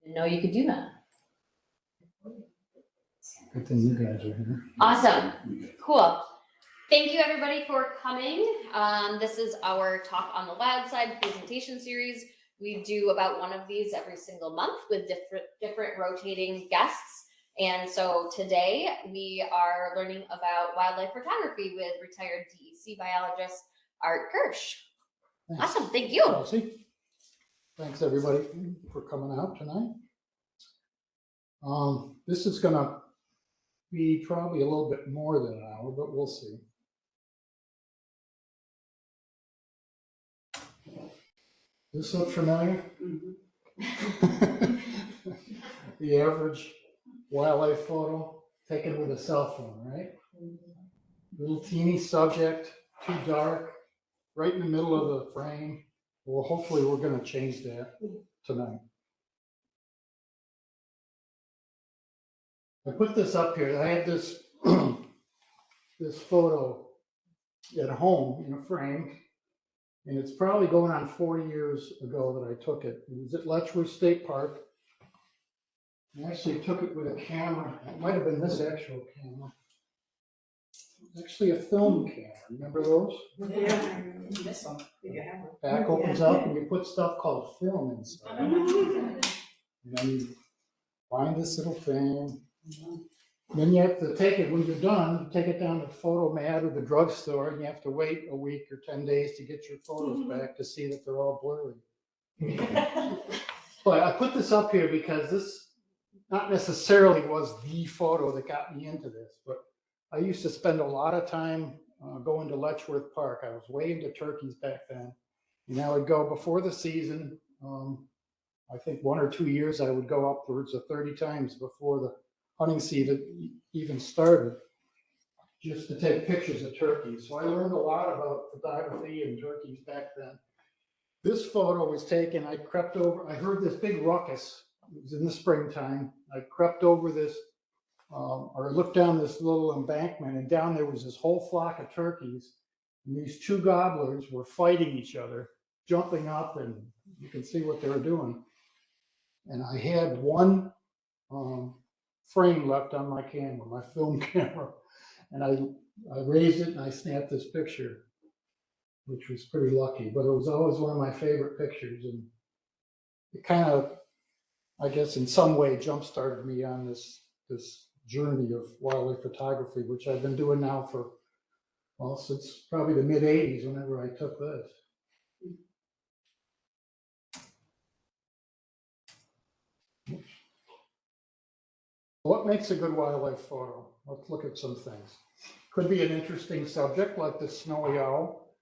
Didn't know you could do that. Good thing you guys are here. Awesome. Cool. Thank you everybody for coming. This is our Talk on the Wild Side presentation series. We do about one of these every single month with different rotating guests. And so today we are learning about wildlife photography with retired DEC biologist Art Kirsch. Thanks. Awesome, thank you. Chelsea. Thanks everybody for coming out tonight. This is gonna be probably a little bit more than an hour, but we'll see. This look familiar? Mm-hmm. The average wildlife photo taken with a cell phone, right? Little teeny subject, too dark, right in the middle of the frame. Well, hopefully we're going to change that tonight. I put this up here. I had this this photo at home in a frame, and it's probably going on 40 years ago that I took it. It was at Letchworth State Park. I actually took it with a camera. It might have been this actual camera. It's actually a film camera. Remember those? Yeah, this one. Back opens up and you put stuff called film inside. And then you find this little thing. Then you have to take it, when you're done, take it down to Photomat or the drugstore, and you have to wait a week or 10 days to get your photos back to see that they're all blurry. But I put this up here because this not necessarily was the photo that got me into this, but I used to spend a lot of time going to Letchworth Park. I was way into turkeys back then. And I would go before the season. I think 1 or 2 years I would go upwards of 30 times before the hunting season even started, just to take pictures of turkeys. So I learned a lot about photography and turkeys back then. This photo was taken, I crept over, I heard this big ruckus. It was in the springtime. I crept over this, or looked down this little embankment, and down there was this whole flock of turkeys. And these two gobblers were fighting each other, jumping up, and you can see what they were doing. And I had one frame left on my camera, my film camera. And I raised it and I snapped this picture, which was pretty lucky, but it was always one of my favorite pictures. And it kind of, I guess in some way, jump-started me on this journey of wildlife photography, which I've been doing now for, well, since probably the mid-'80s, whenever I took this. What makes a good wildlife photo? Let's look at some things. Could be an interesting subject like the snowy owl.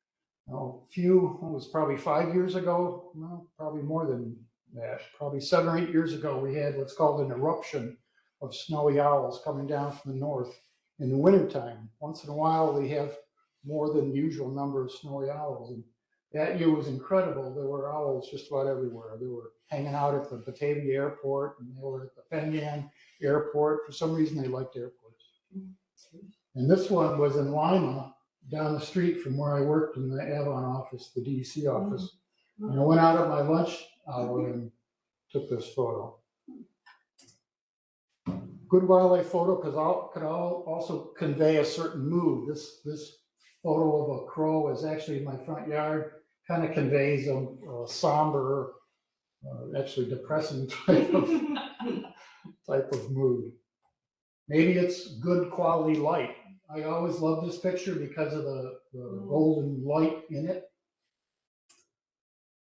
It was probably 5 years ago, no, probably more than that, probably 7 or 8 years ago, we had what's called an eruption of snowy owls coming down from the north in the wintertime. Once in a while, we have more than the usual number of snowy owls. And that year was incredible. There were owls just about everywhere. They were hanging out at the Batavia airport, and they were at the Penyan airport. For some reason, they liked airports. And this one was in Lima, down the street from where I worked in the Avon office, the DEC office. And I went out at my lunch hour and took this photo. Good wildlife photo could also convey a certain mood. This photo of a crow is actually in my front yard, kind of conveys a somber, actually depressing type of mood. Maybe it's good quality light. I always love this picture because of the golden light in it.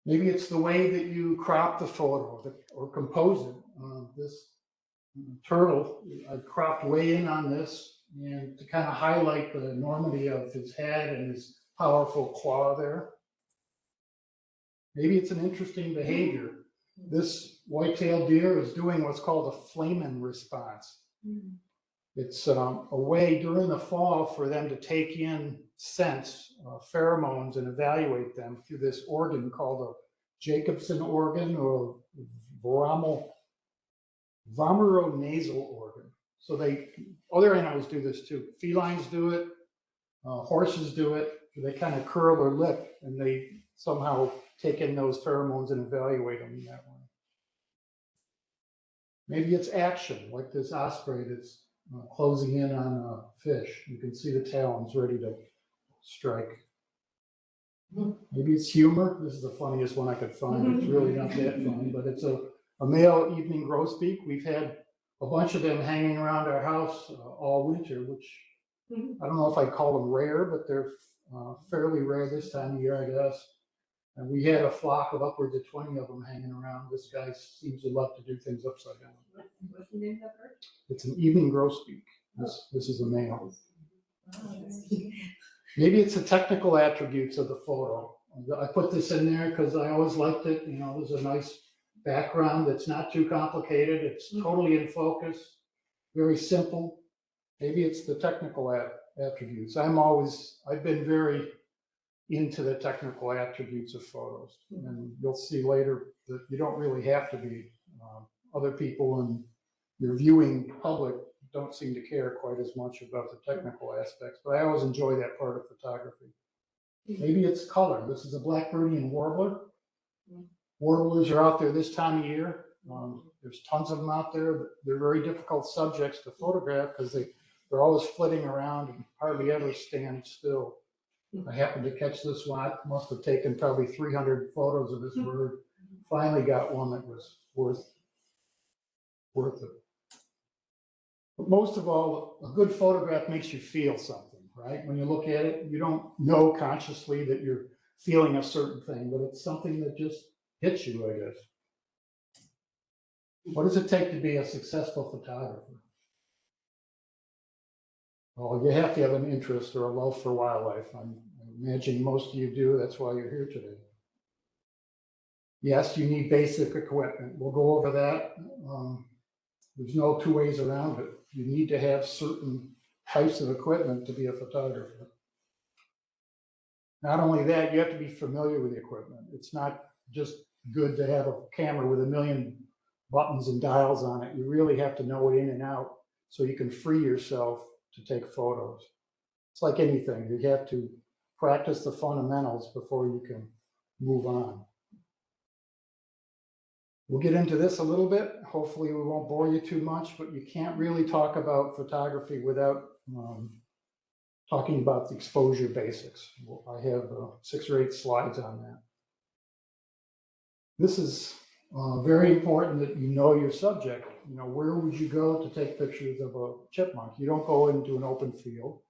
Maybe it's the way that you crop the photo or compose it. This turtle, I cropped way in on this, and to kind of highlight the enormity of his head and his powerful claw there. Maybe it's an interesting behavior. This white-tailed deer is doing what's called a flamen response. It's a way during the fall for them to take in scents, pheromones, and evaluate them through this organ called a Jacobson organ or vomeronasal organ. So other animals do this too. Felines do it, horses do it. They kind of curl their lip and they somehow take in those pheromones and evaluate them in that way. Maybe it's action, like this osprey that's closing in on a fish. You can see the talons ready to strike. Maybe it's humor. This is the funniest one I could find. It's really not that funny, but it's a male evening grosbeak. We've had a bunch of them hanging around our house all winter, which I don't know if I call them rare, but they're fairly rare this time of year, I guess. And we had a flock of upwards of 20 of them hanging around. This guy seems to love to do things upside down. What's the name of that bird? It's an evening grosbeak. This is a male. Oh, Maybe it's the technical attributes of the photo. I put this in there because I always liked it. You know, there's a nice background that's not too complicated. It's totally in focus, very simple. Maybe it's the technical attributes. I've been very into the technical attributes of photos. And you'll see later that you don't really have to be. Other people in your viewing public don't seem to care quite as much about the technical aspects, but I always enjoy that part of photography. Maybe it's color. This is a blackbirdian warbler. Warblers are out there this time of year. There's tons of them out there, but they're very difficult subjects to photograph because they're always flitting around and hardly ever stand still. I happened to catch this one. I must have taken probably 300 photos of this bird. Finally got one that was worth it. But most of all, a good photograph makes you feel something, right? When you look at it, you don't know consciously that you're feeling a certain thing, but it's something that just hits you, I guess. What does it take to be a successful photographer? Well, you have to have an interest or a love for wildlife. I'm imagining most of you do. That's why you're here today. Yes, you need basic equipment. We'll go over that. There's no two ways around it. You need to have certain types of equipment to be a photographer. Not only that, you have to be familiar with the equipment. It's not just good to have a camera with a million buttons and dials on it. You really have to know it in and out so you can free yourself to take photos. It's like anything. You have to practice the fundamentals before you can move on. We'll get into this a little bit. Hopefully we won't bore you too much, but you can't really talk about photography without talking about the exposure basics. I have 6 or 8 slides on that. This is very important that you know your subject. You know, where would you go to take pictures of a chipmunk? You don't go into an open field.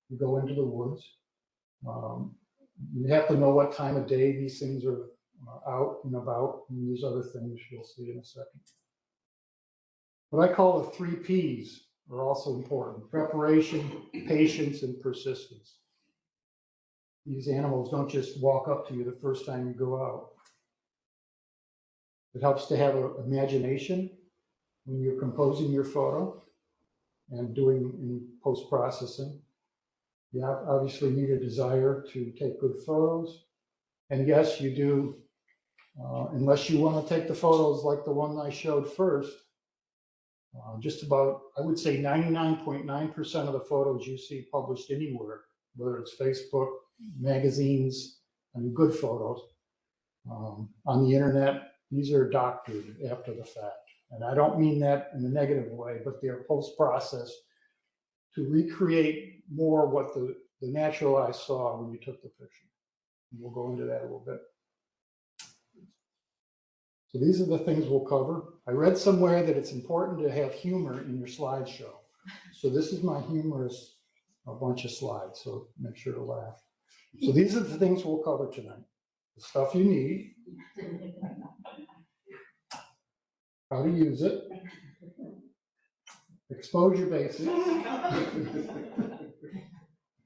You go into the woods. You have to know what time of day these things are out and about, and there's other things you'll see in a second. What I call the 3 Ps are also important: preparation, patience, and persistence. These animals don't just walk up to you the first time you go out. It helps to have an imagination when you're composing your photo and doing any post-processing. You obviously need a desire to take good photos. And yes, you do, unless you want to take the photos like the one I showed first, just about, I would say 99.9% of the photos you see published anywhere, whether it's Facebook, magazines, and good photos on the internet, these are doctored after the fact. And I don't mean that in a negative way, but they're post-processed to recreate more what the natural eye saw when you took the picture. And we'll go into that a little bit. So these are the things we'll cover. I read somewhere that it's important to have humor in your slideshow. So this is my humorous bunch of slides, so make sure to laugh. So these are the things we'll cover tonight. The stuff you need, how to use it, exposure basics.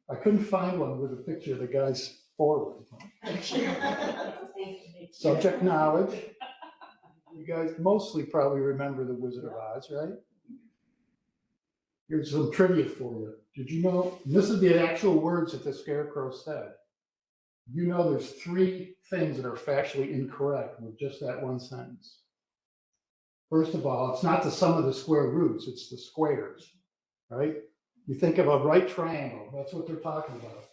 I couldn't find one with a picture of the guy's forward. Subject knowledge. You guys mostly probably remember The Wizard of Oz, right? Here's some trivia for you. Did you know, this is the actual words that the scarecrow said. You know there's 3 things that are factually incorrect with just that one sentence. First of all, it's not the sum of the square roots, it's the squares, right? You think of a right triangle, that's what they're talking about.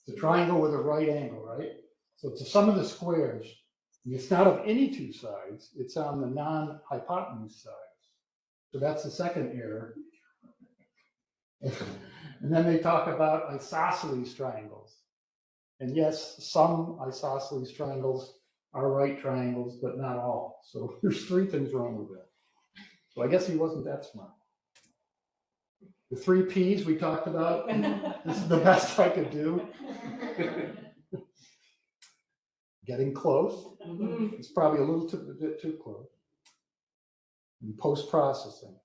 It's a triangle with a right angle, right? So it's the sum of the squares. And it's not of any 2 sides, it's on the non-hypotenuse sides. So that's the second error. And then they talk about isosceles triangles. And yes, some isosceles triangles are right triangles, but not all. So there's three things wrong with that. So I guess he wasn't that smart. The three P's we talked about, this is the best I could do. Getting close. It's probably a bit too close. And post-processing.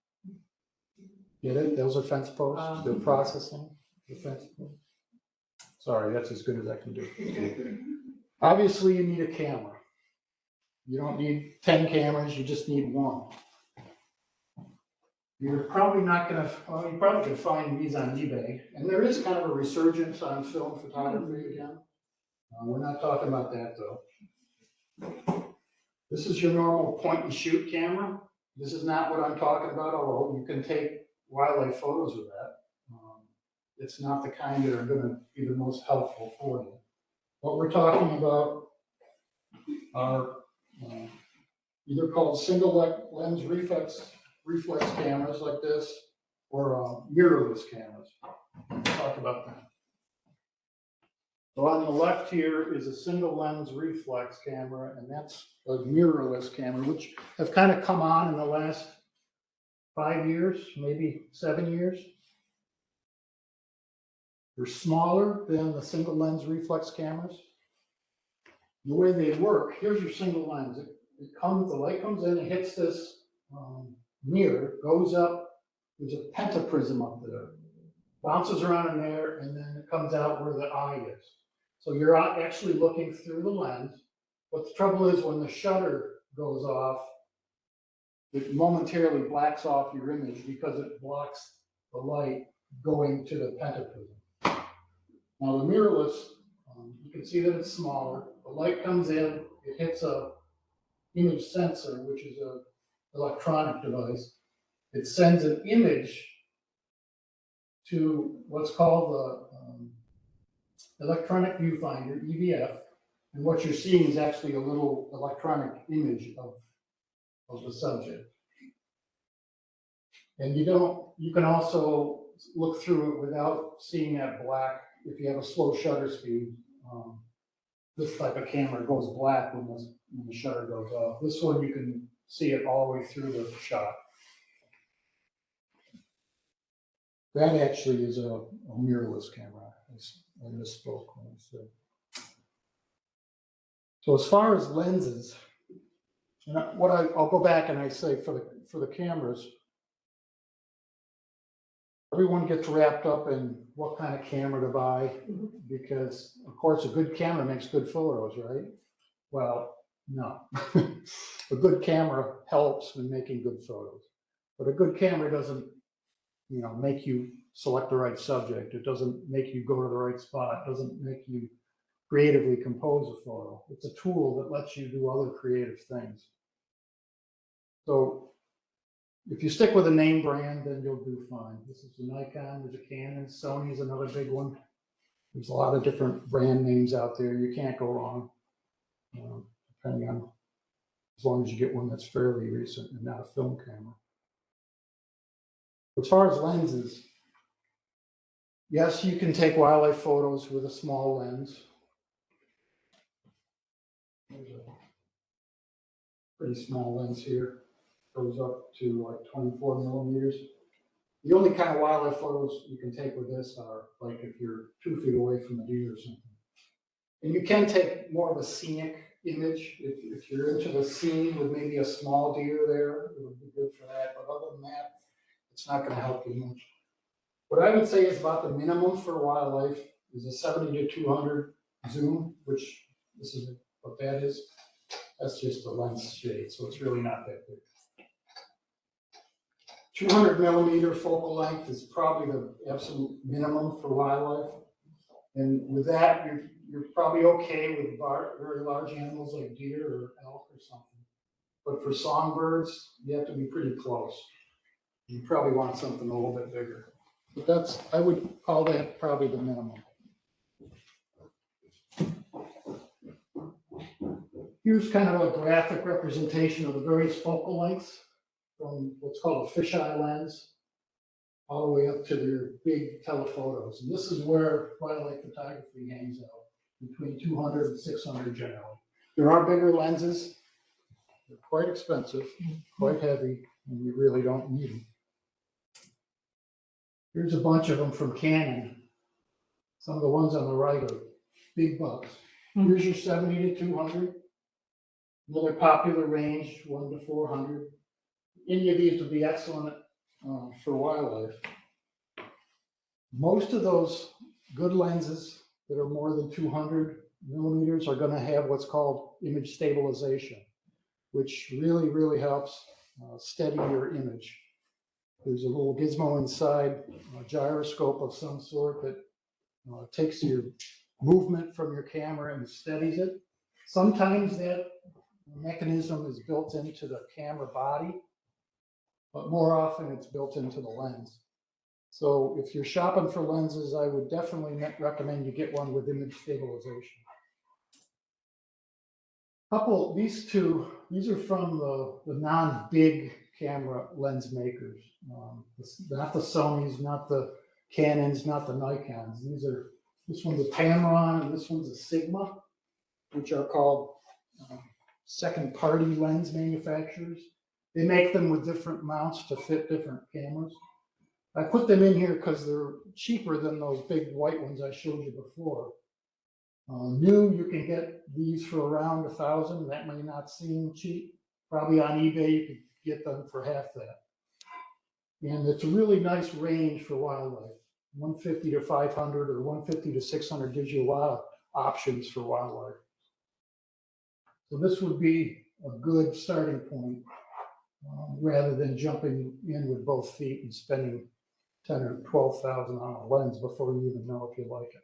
Get it? Those are fence posts. They're processing the fence posts. Sorry, that's as good as I can do. Obviously, you need a camera. You don't need 10 cameras, you just need one. You're probably not gonna, well, you probably can find these on eBay. And there is kind of a resurgence on film photography again. We're not talking about that though. This is your normal point and shoot camera. This is not what I'm talking about, although you can take wildlife photos with that. It's not the kind that are gonna be the most helpful for you. What we're talking about are either called single lens reflex cameras like this, or mirrorless cameras. We'll talk about that. So on the left here is a single lens reflex camera, and that's a mirrorless camera, which have kind of come on in the last 5 years, maybe 7 years. They're smaller than the single lens reflex cameras. The way they work, here's your single lens. The light comes in, it hits this mirror, goes up, there's a pentaprism up there, bounces around in there, and then it comes out where the eye is. So you're actually looking through the lens, but the trouble is when the shutter goes off, it momentarily blacks off your image because it blocks the light going to the pentaprism. Now the mirrorless, you can see that it's smaller. The light comes in, it hits a image sensor, which is an electronic device. It sends an image to what's called the electronic viewfinder, EVF, and what you're seeing is actually a little electronic image of the subject. And you can also look through it without seeing that black. If you have a slow shutter speed, this type of camera goes black when the shutter goes off. This one, you can see it all the way through the shot. That actually is a mirrorless camera. I misspoke when I said. So as far as lenses, I'll go back and I say for the cameras, everyone gets wrapped up in what kind of camera to buy because, of course, a good camera makes good photos, right? Well, no. A good camera helps in making good photos, but a good camera doesn't, make you select the right subject. It doesn't make you go to the right spot. It doesn't make you creatively compose a photo. It's a tool that lets you do other creative things. So if you stick with a name brand, then you'll do fine. This is a Nikon, there's a Canon, Sony's another big one. There's a lot of different brand names out there. You can't go wrong, depending on, as long as you get one that's fairly recent and not a film camera. As far as lenses, yes, you can take wildlife photos with a small lens. There's a pretty small lens here. Goes up to like 24 millimeters. The only kind of wildlife photos you can take with this are like if you're 2 feet away from a deer or something. And you can take more of a scenic image if you're into the scene with maybe a small deer there. It would be good for that. But other than that, it's not going to help you much. What I would say is about the minimum for wildlife is a 70 to 200 zoom, which this is what that is. That's just a lens shade, so it's really not that big. 200 millimeter focal length is probably the absolute minimum for wildlife. And with that, you're probably okay with very large animals like deer or elk or something. But for songbirds, you have to be pretty close. You probably want something a little bit bigger. But I would call that probably the minimum. Here's kind of a graphic representation of the various focal lengths from what's called a fisheye lens all the way up to their big telephotos. And this is where wildlife photography hangs out, between 200 and 600 generally. There are bigger lenses. They're quite expensive, quite heavy, and you really don't need them. Here's a bunch of them from Canon. Some of the ones on the right are big bucks. Here's your 70 to 200. Another popular range, 1 to 400. Any of these would be excellent for wildlife. Most of those good lenses that are more than 200 millimeters are going to have what's called image stabilization, which really, really helps steady your image. There's a little gizmo inside, a gyroscope of some sort that takes your movement from your camera and steadies it. Sometimes that mechanism is built into the camera body, but more often it's built into the lens. So if you're shopping for lenses, I would definitely recommend you get one with image stabilization. These two, these are from the non-big camera lens makers. Not the Sonys, not the Canons, not the Nikons. This one's a Tamron and this one's a Sigma, which are called second-party lens manufacturers. They make them with different mounts to fit different cameras. I put them in here because they're cheaper than those big white ones I showed you before. New, you can get these for around $1,000. That may not seem cheap. Probably on eBay, you could get them for half that. And it's a really nice range for wildlife. 150 to 500 or 150 to 600 gives you a lot of options for wildlife. So this would be a good starting point rather than jumping in with both feet and spending $10,000 or $12,000 on a lens before you even know if you like it.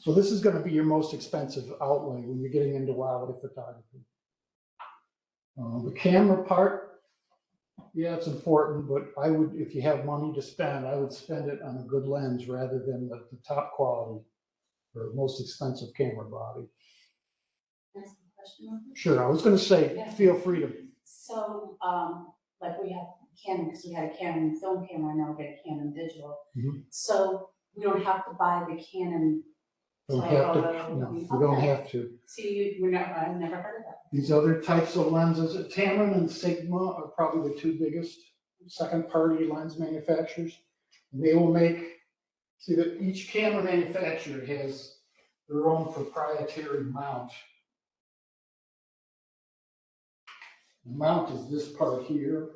So this is going to be your most expensive outlay when you're getting into wildlife photography. The camera part, yeah, it's important, but I would, if you have money to spend, I would spend it on a good lens rather than the top quality or most expensive camera body. Ask a question. Sure, I was going to say, Yeah. feel free to. So, like we have Canon, because we had a Canon film camera, now we get a Canon digital. Mhm. So we don't have to buy the Canon. Don't have to, telephoto. no, you don't Okay. have to. See, I've never heard of that. These other types of lenses, Tamron and Sigma are probably the two biggest second-party lens manufacturers. And they will make, see that each camera manufacturer has their own proprietary mount. The mount is this part here,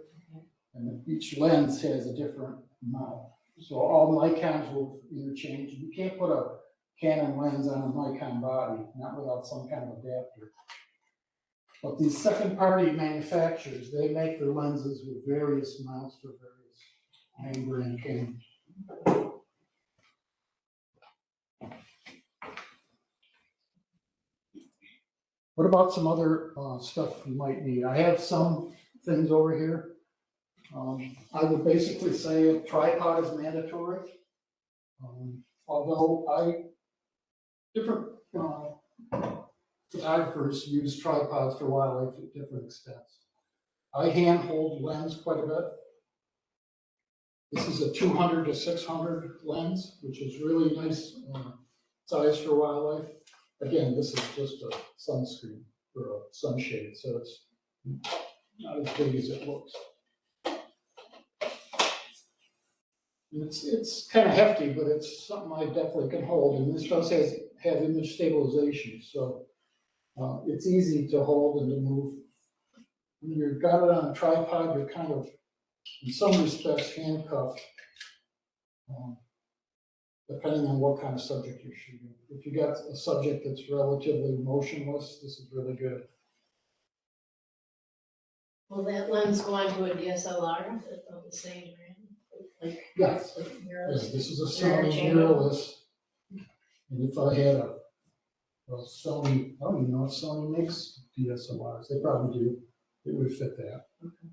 and each lens has a different mount. So all Nikons will interchange. You can't put a Canon lens on a Nikon body, not without some kind of adapter. But these second-party manufacturers, they make their lenses with various mounts for various name brand cameras. What about some other stuff you might need? I have some things over here. I would basically say a tripod is mandatory. Although different photographers use tripods for wildlife at different extents. I hand hold lens quite a bit. This is a 200 to 600 lens, which is really nice size for wildlife. Again, this is just a sunscreen or a sunshade, so it's not as big as it looks. It's kind of hefty, but it's something I definitely can hold. And this does have image stabilization, so it's easy to hold and to move. When you've got it on a tripod, you're kind of, in some respects, handcuffed, depending on what kind of subject you're shooting. If you got a subject that's relatively motionless, this is really good. Will that lens go onto a DSLR? Is it the same brand? Like, Yes. mirrorless? This is a Sony mirrorless. And if I had a Sony, I don't even know if Sony makes DSLRs. They probably do. It would fit that. Okay.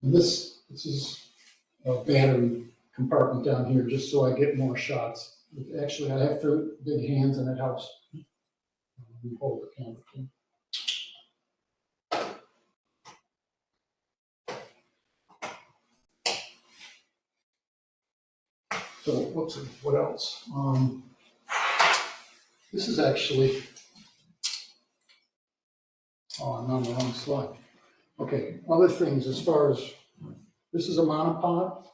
And this is a battery compartment down here, just so I get more shots. Actually, I have big hands, and it helps me hold the camera. So what else? This is actually, oh, I'm on the wrong slide. Okay, other things as far as, this is a monopod.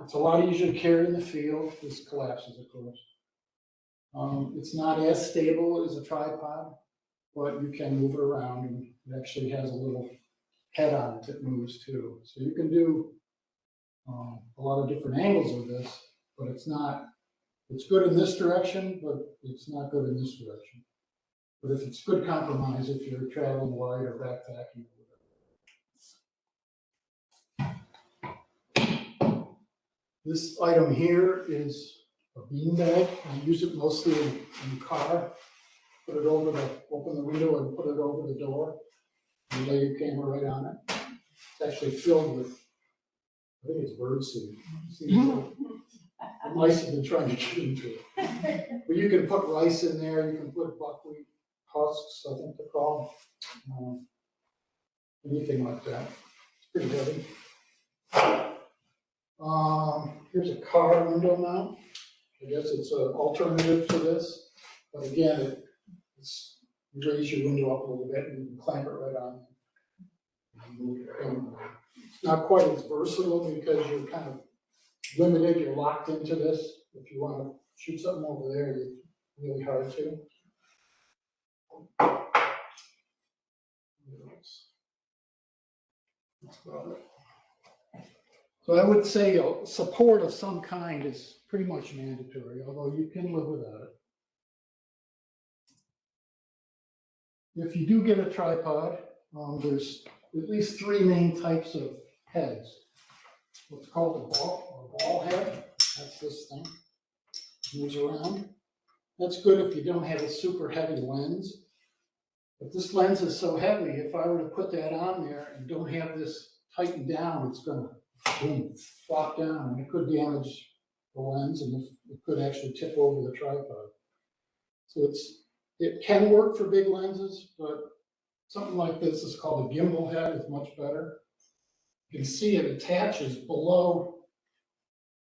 It's a lot easier to carry in the field. This collapses, of course. It's not as stable as a tripod, but you can move it around, and it actually has a little head on it that moves too. So you can do a lot of different angles with this, but it's good in this direction, but it's not good in this direction. But if it's good compromise, if you're traveling wide or backpacking or whatever. This item here is a bean bag. I use it mostly in the car. Put it open the window and put it over the door. And lay your camera right on it. It's actually filled with, I think it's birdseed. The mice have been trying to get into it. But you can put rice in there, you can put buckwheat husks, I think they're called. Anything like that. It's pretty heavy. Here's a car window mount. I guess it's an alternative to this. But again, you raise your window up a little bit and you can clamp it right on. And it's not quite as versatile because you're kind of limited, you're locked into this. If you want to shoot something over there, it's really hard to. That's about it. So I would say support of some kind is pretty much mandatory, although you can live without it. If you do get a tripod, there's at least 3 main types of heads. What's called a ball head. That's this thing. Moves around. That's good if you don't have a super heavy lens. But this lens is so heavy, if I were to put that on there and don't have this tightened down, it's going to boom, flop down, and it could damage the lens, and it could actually tip over the tripod. So it can work for big lenses, but something like this is called a gimbal head. It's much better. You can see it attaches below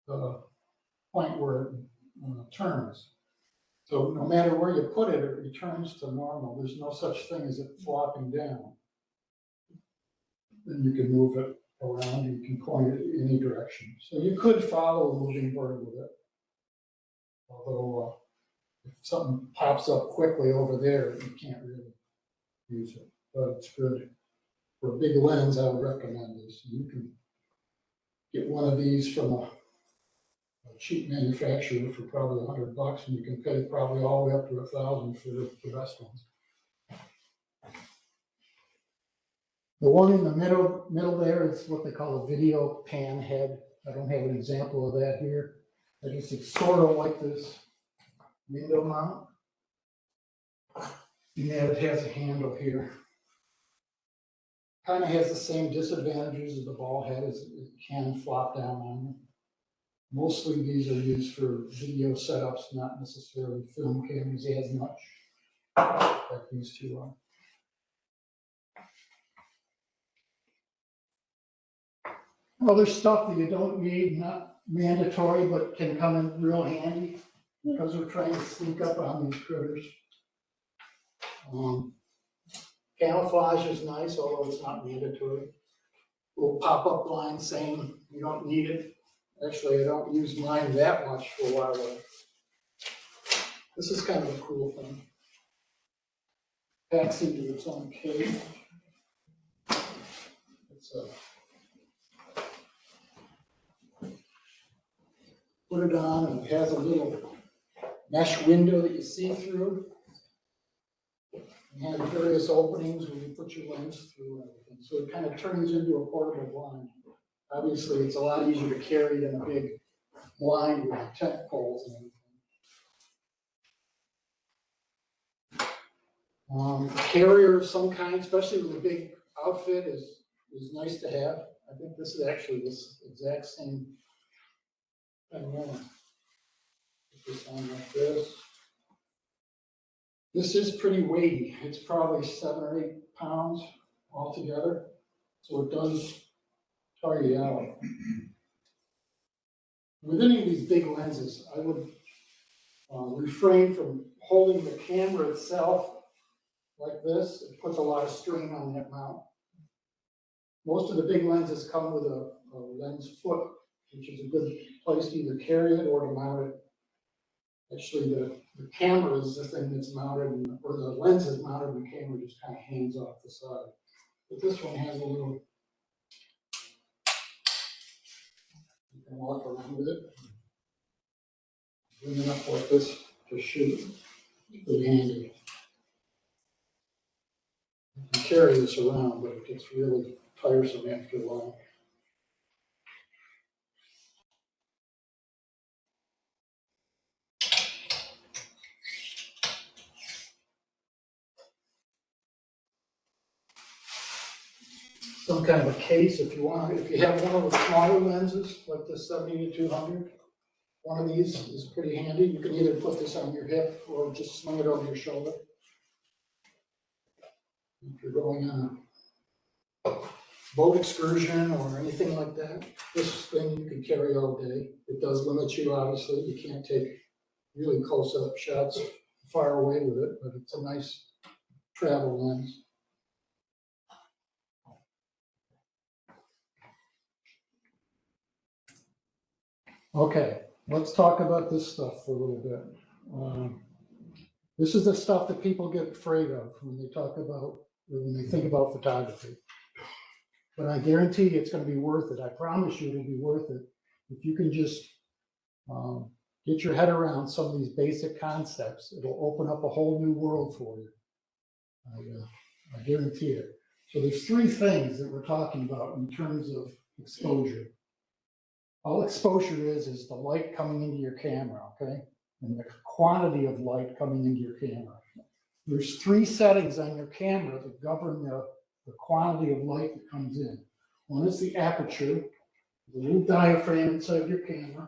the point where it turns. So no matter where you put it, it returns to normal. There's no such thing as it flopping down. Then you can move it around, you can point it in any direction. So you could follow a moving bird with it. Although if something pops up quickly over there, you can't really use it. But it's good. For a big lens, I would recommend this. You can get one of these from a cheap manufacturer for probably $100, and you can pay probably all the way up to $1,000 for the best ones. The one in the middle there is what they call a video pan head. I don't have an example of that here. I guess it's sort of like this window mount. And then it has a handle here. Kind of has the same disadvantages as the ball head, as it can flop down on you. Mostly these are used for video setups, not necessarily film cameras as much, like these two are. Other stuff that you don't need, not mandatory, but can come in real handy because we're trying to sneak up on these critters. Camouflage is nice, although it's not mandatory. Little pop-up line saying you don't need it. Actually, I don't use mine that much for wildlife. This is kind of a cool thing. Packs into its own cage. It's put it on, and it has a little mesh window that you see through. And has various openings where you put your lens through and everything. So it kind of turns into a portable blind. Obviously, it's a lot easier to carry than a big blind with tent poles and everything. A carrier of some kind, especially with a big outfit, is nice to have. I think this is actually this exact same thing. Put this on like this. This is pretty weighty. It's probably 7 or 8 pounds altogether. So it does tire you out. with any of these big lenses, I would refrain from holding the camera itself like this. It puts a lot of strain on that mount. Most of the big lenses come with a lens foot, which is a good place to either carry it or to mount it. Actually, the camera is the thing that's mounted, or the lens is mounted, the camera just kind of hangs off the side. But this one has a little, you can walk around with it. Bring it up like this to shoot. Pretty handy. You can carry this around, but it gets really tiresome after a while. Some kind of a case if you want. If you have one of the smaller lenses, like the 70 to 200, one of these is pretty handy. You can either put this on your hip or just sling it over your shoulder. If you're going on a boat excursion or anything like that, this thing you can carry all day. It does limit you, obviously. You can't take really close-up shots far away with it, but it's a nice travel lens. Okay, let's talk about this stuff for a little bit. This is the stuff that people get afraid of when they talk about, or when they think about photography. But I guarantee you it's going to be worth it. I promise you it'll be worth it if you can just get your head around some of these basic concepts. It'll open up a whole new world for you. I guarantee it. So there's three things that we're talking about in terms of exposure. All exposure is the light coming into your camera, okay? And the quantity of light coming into your camera. There's three settings on your camera that govern the quantity of light that comes in. One is the aperture, the little diaphragm inside your camera.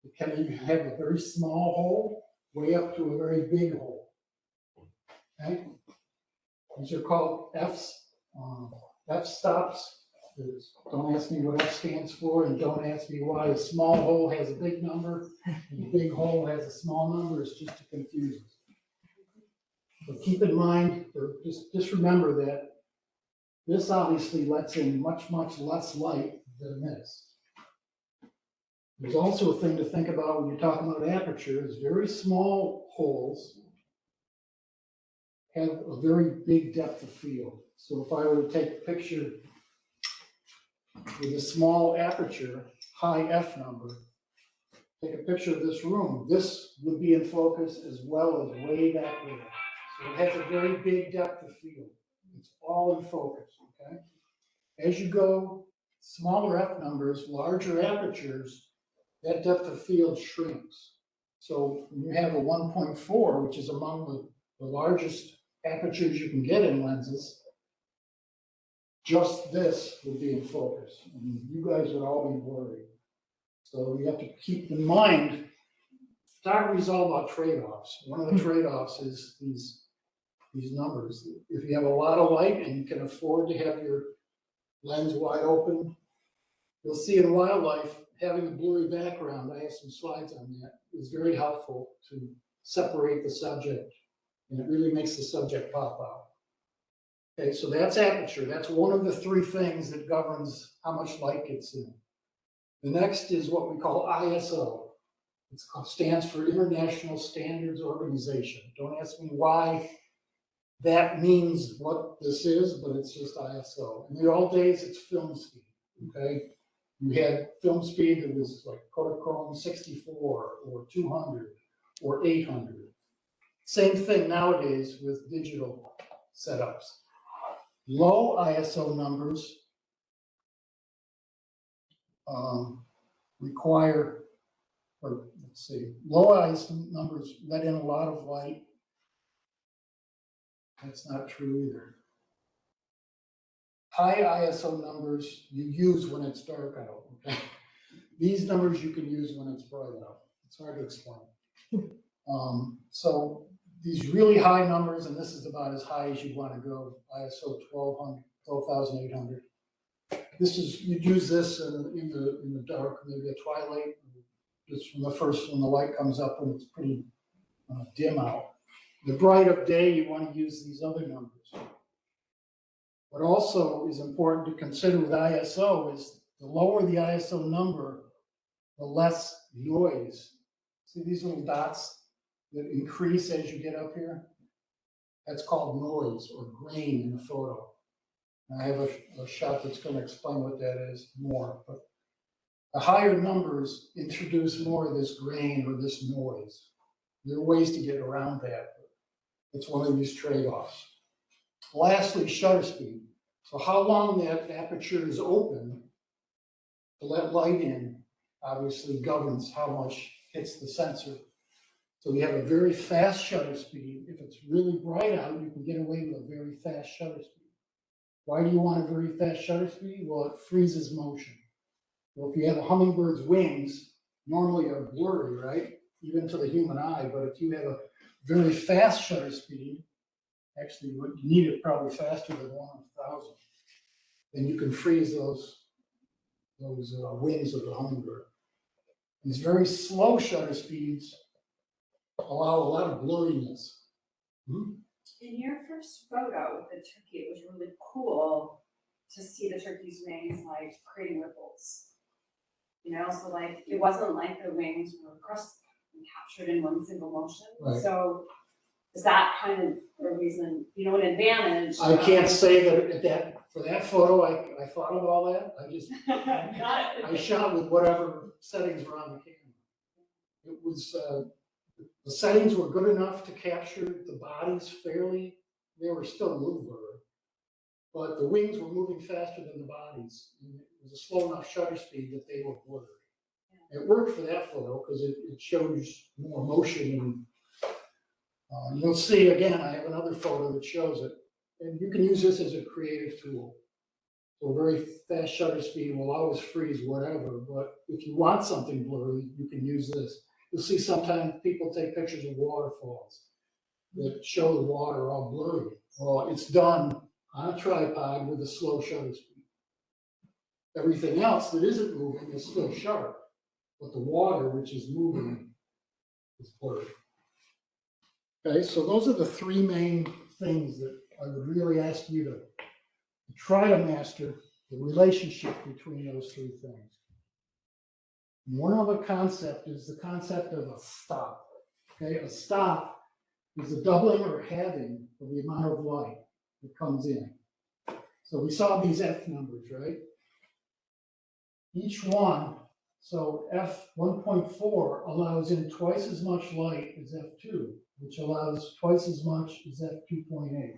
It can either have a very small hole, way up to a very big hole. Okay? These are called Fs. F stops. Don't ask me what F stands for, and don't ask me why a small hole has a big number and a big hole has a small number. It's just to confuse us. So keep in mind, or just remember that this obviously lets in much, much less light than this. There's also a thing to think about when you're talking about aperture is very small holes have a very big depth of field. So if I were to take a picture with a small aperture, high F number, take a picture of this room, this would be in focus as well as way back there. So it has a very big depth of field. It's all in focus, okay? As you go smaller F numbers, larger apertures, that depth of field shrinks. So when you have a 1.4, which is among the largest apertures you can get in lenses, just this would be in focus. And you guys would all be worried. So you have to keep in mind, photography is all about trade-offs. One of the trade-offs is these numbers. If you have a lot of light and you can afford to have your lens wide open, you'll see in wildlife, having a blurry background, I have some slides on that, is very helpful to separate the subject, and it really makes the subject pop out. Okay, so that's aperture. That's one of the three things that governs how much light gets in. The next is what we call ISO. It stands for International Standards Organization. Don't ask me why that means what this is, but it's just ISO. In the old days, it's film speed, okay? You had film speed that was like Kodachrome 64 or 200 or 800. Same thing nowadays with digital setups. Low ISO numbers require, or let's see, low ISO numbers let in a lot of light. That's not true either. High ISO numbers you use when it's dark out, okay? These numbers you can use when it's bright out. It's hard to explain. So these really high numbers, and this is about as high as you want to go, ISO 12,800. This is, you'd use this in the dark, maybe a twilight, just from the first, when the light comes up, when it's pretty dim out. The bright of day, you want to use these other numbers. What also is important to consider with ISO is the lower the ISO number, the less noise. See these little dots that increase as you get up here? That's called noise or grain in the photo. And I have a shot that's going to explain what that is more. But the higher numbers introduce more of this grain or this noise. There are ways to get around that. But it's one of these trade-offs. Lastly, shutter speed. So how long that aperture is open to let light in obviously governs how much hits the sensor. So we have a very fast shutter speed. If it's really bright out, you can get away with a very fast shutter speed. Why do you want a very fast shutter speed? Well, it freezes motion. Well, if you have a hummingbird's wings, normally are blurry, right? Even to the human eye, but if you have a very fast shutter speed, actually you need it probably faster than 1,000, then you can freeze those wings of the hummingbird. These very slow shutter speeds allow a lot of blurriness. In your first photo with the turkey, it was really cool to see the turkey's wings like creating ripples. You know, so like it wasn't like the wings were crushed and captured in one single motion. Right. So is that kind of a reason, you know, an advantage? I can't say that for that photo I thought of all that. I just Got it. I shot with whatever settings were on the camera. It was the settings were good enough to capture the bodies fairly. They were still a little blurry, but the wings were moving faster than the bodies. And it was a slow enough shutter speed that they were blurry. It worked for that photo because it shows more motion. And you'll see again, I have another photo that shows it. And you can use this as a creative tool. So a very fast shutter speed will always freeze whatever, but if you want something blurry, you can use this. You'll see sometimes people take pictures of waterfalls that show the water all blurry. Well, it's done on a tripod with a slow shutter speed. Everything else that isn't moving is still sharp, but the water, which is moving, is blurry. Okay, so those are the three main things that I would really ask you to try to master, the relationship between those three things. One other concept is the concept of a stop. Okay, a stop is a doubling or halving of the amount of light that comes in. So we saw these F numbers, right? Each one, so F 1.4 allows in twice as much light as F2, which allows twice as much as F2.8.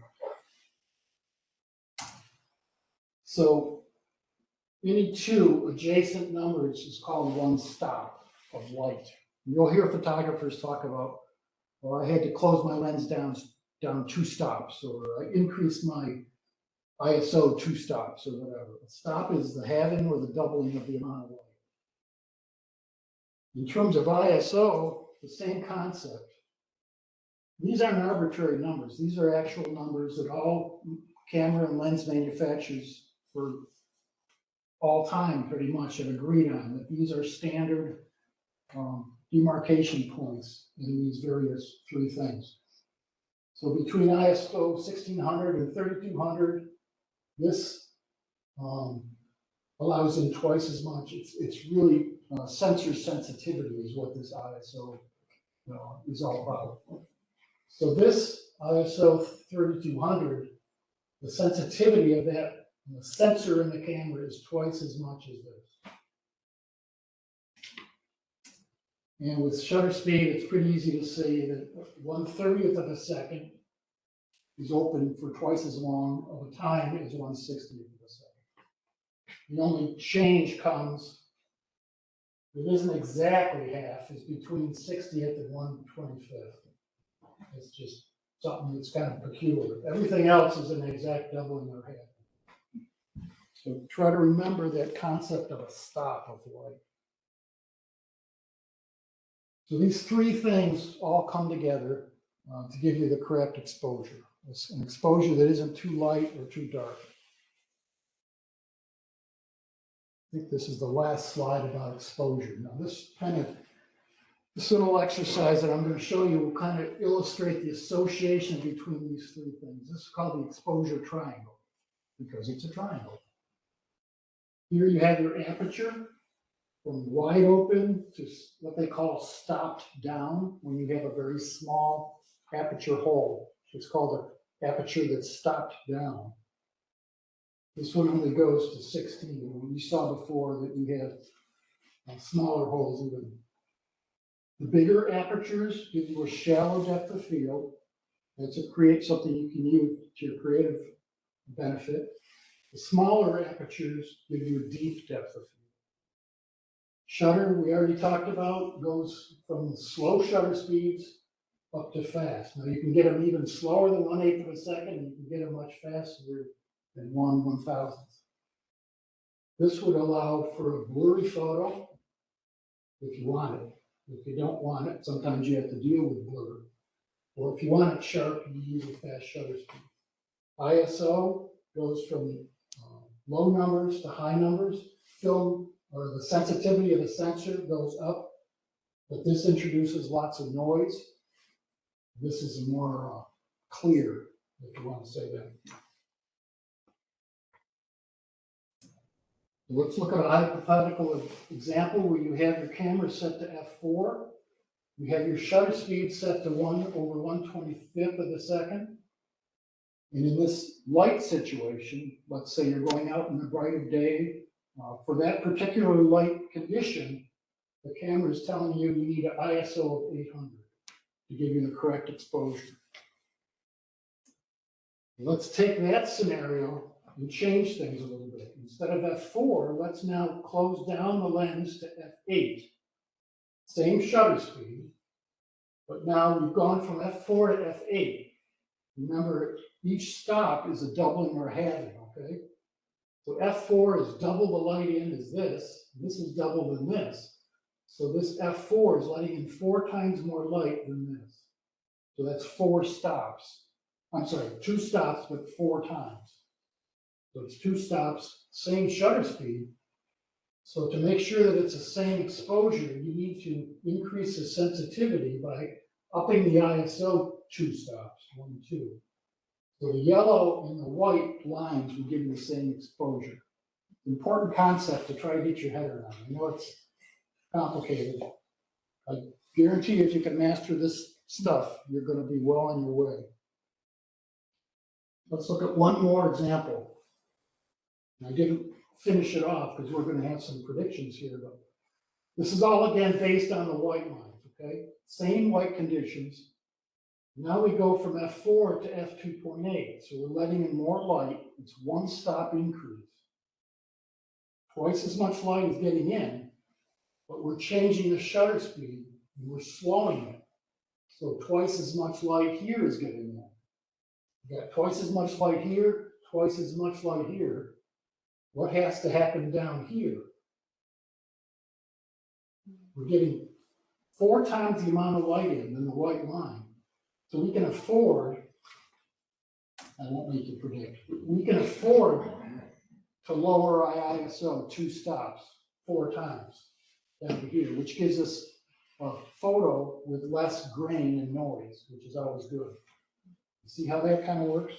So any two adjacent numbers is called one stop of light. You'll hear photographers talk about, well, I had to close my lens down 2 stops, or I increased my ISO 2 stops, or whatever. A stop is the halving or the doubling of the amount of light. In terms of ISO, the same concept. These aren't arbitrary numbers. These are actual numbers that all camera and lens manufacturers for all time pretty much have agreed on, that these are standard demarcation points in these various three things. So between ISO 1600 and 3200, this allows in twice as much. It's really sensor sensitivity is what this ISO is all about. So this ISO 3200, the sensitivity of that sensor in the camera is twice as much as this. And with shutter speed, it's pretty easy to see that 1/30th of a second is open for twice as long of a time as 1/60th of a second. The only change comes, it isn't exactly half, it's between 60th and 1/25th. It's just something that's kind of peculiar. Everything else is an exact doubling or half. So try to remember that concept of a stop of light. So these three things all come together to give you the correct exposure. It's an exposure that isn't too light or too dark. think this is the last slide about exposure. Now this little exercise that I'm going to show you will kind of illustrate the association between these three things. This is called the exposure triangle because it's a triangle. Here you have your aperture from wide open to what they call stopped down when you have a very small aperture hole. It's called an aperture that's stopped down. This one only goes to 16. We saw before that you have smaller holes even. The bigger apertures give you a shallow depth of field. That's to create something you can use to your creative benefit. The smaller apertures give you a deep depth of field. Shutter, we already talked about, goes from slow shutter speeds up to fast. Now you can get them even slower than 1/8 of a second. You can get them much faster than 1/1000th. This would allow for a blurry photo if you want it. If you don't want it, sometimes you have to deal with blur. Or if you want it sharp, you use a fast shutter speed. ISO goes from low numbers to high numbers. Film, or the sensitivity of the sensor goes up, but this introduces lots of noise. This is more clear, if you want to say that. Let's look at a hypothetical example where you have your camera set to f4. You have your shutter speed set to 1/125th of a second. And in this light situation, let's say you're going out in the bright of day, for that particular light condition, the camera is telling you you need an ISO of 800 to give you the correct exposure. Let's take that scenario and change things a little bit. Instead of f4, let's now close down the lens to f8. Same shutter speed, but now we've gone from f4 to f8. Remember, each stop is a doubling or a halving, okay? So f4 is double the light in as this. This is double than this. So this f4 is letting in 4 times more light than this. So that's 4 stops. I'm sorry, 2 stops, but 4 times. So it's 2 stops, same shutter speed. So to make sure that it's the same exposure, you need to increase the sensitivity by upping the ISO 2 stops, 1, 2. So the yellow and the white lines will give you the same exposure. Important concept to try to get your head around. I know it's complicated. I guarantee you if you can master this stuff, you're going to be well on your way. Let's look at one more example. I didn't finish it off because we're going to have some predictions here, but this is all again based on the white lines, okay? Same white conditions. Now we go from f4 to f2.8, so we're letting in more light. It's 1 stop increase. Twice as much light is getting in, but we're changing the shutter speed and we're slowing it. So twice as much light here is getting in. You got twice as much light here, twice as much light here. What has to happen down here? We're getting 4 times the amount of light in than the white line. So we can afford, I won't make you predict, we can afford to lower our ISO 2 stops 4 times down to here, which gives us a photo with less grain and noise, which is always good. See how that kind of works?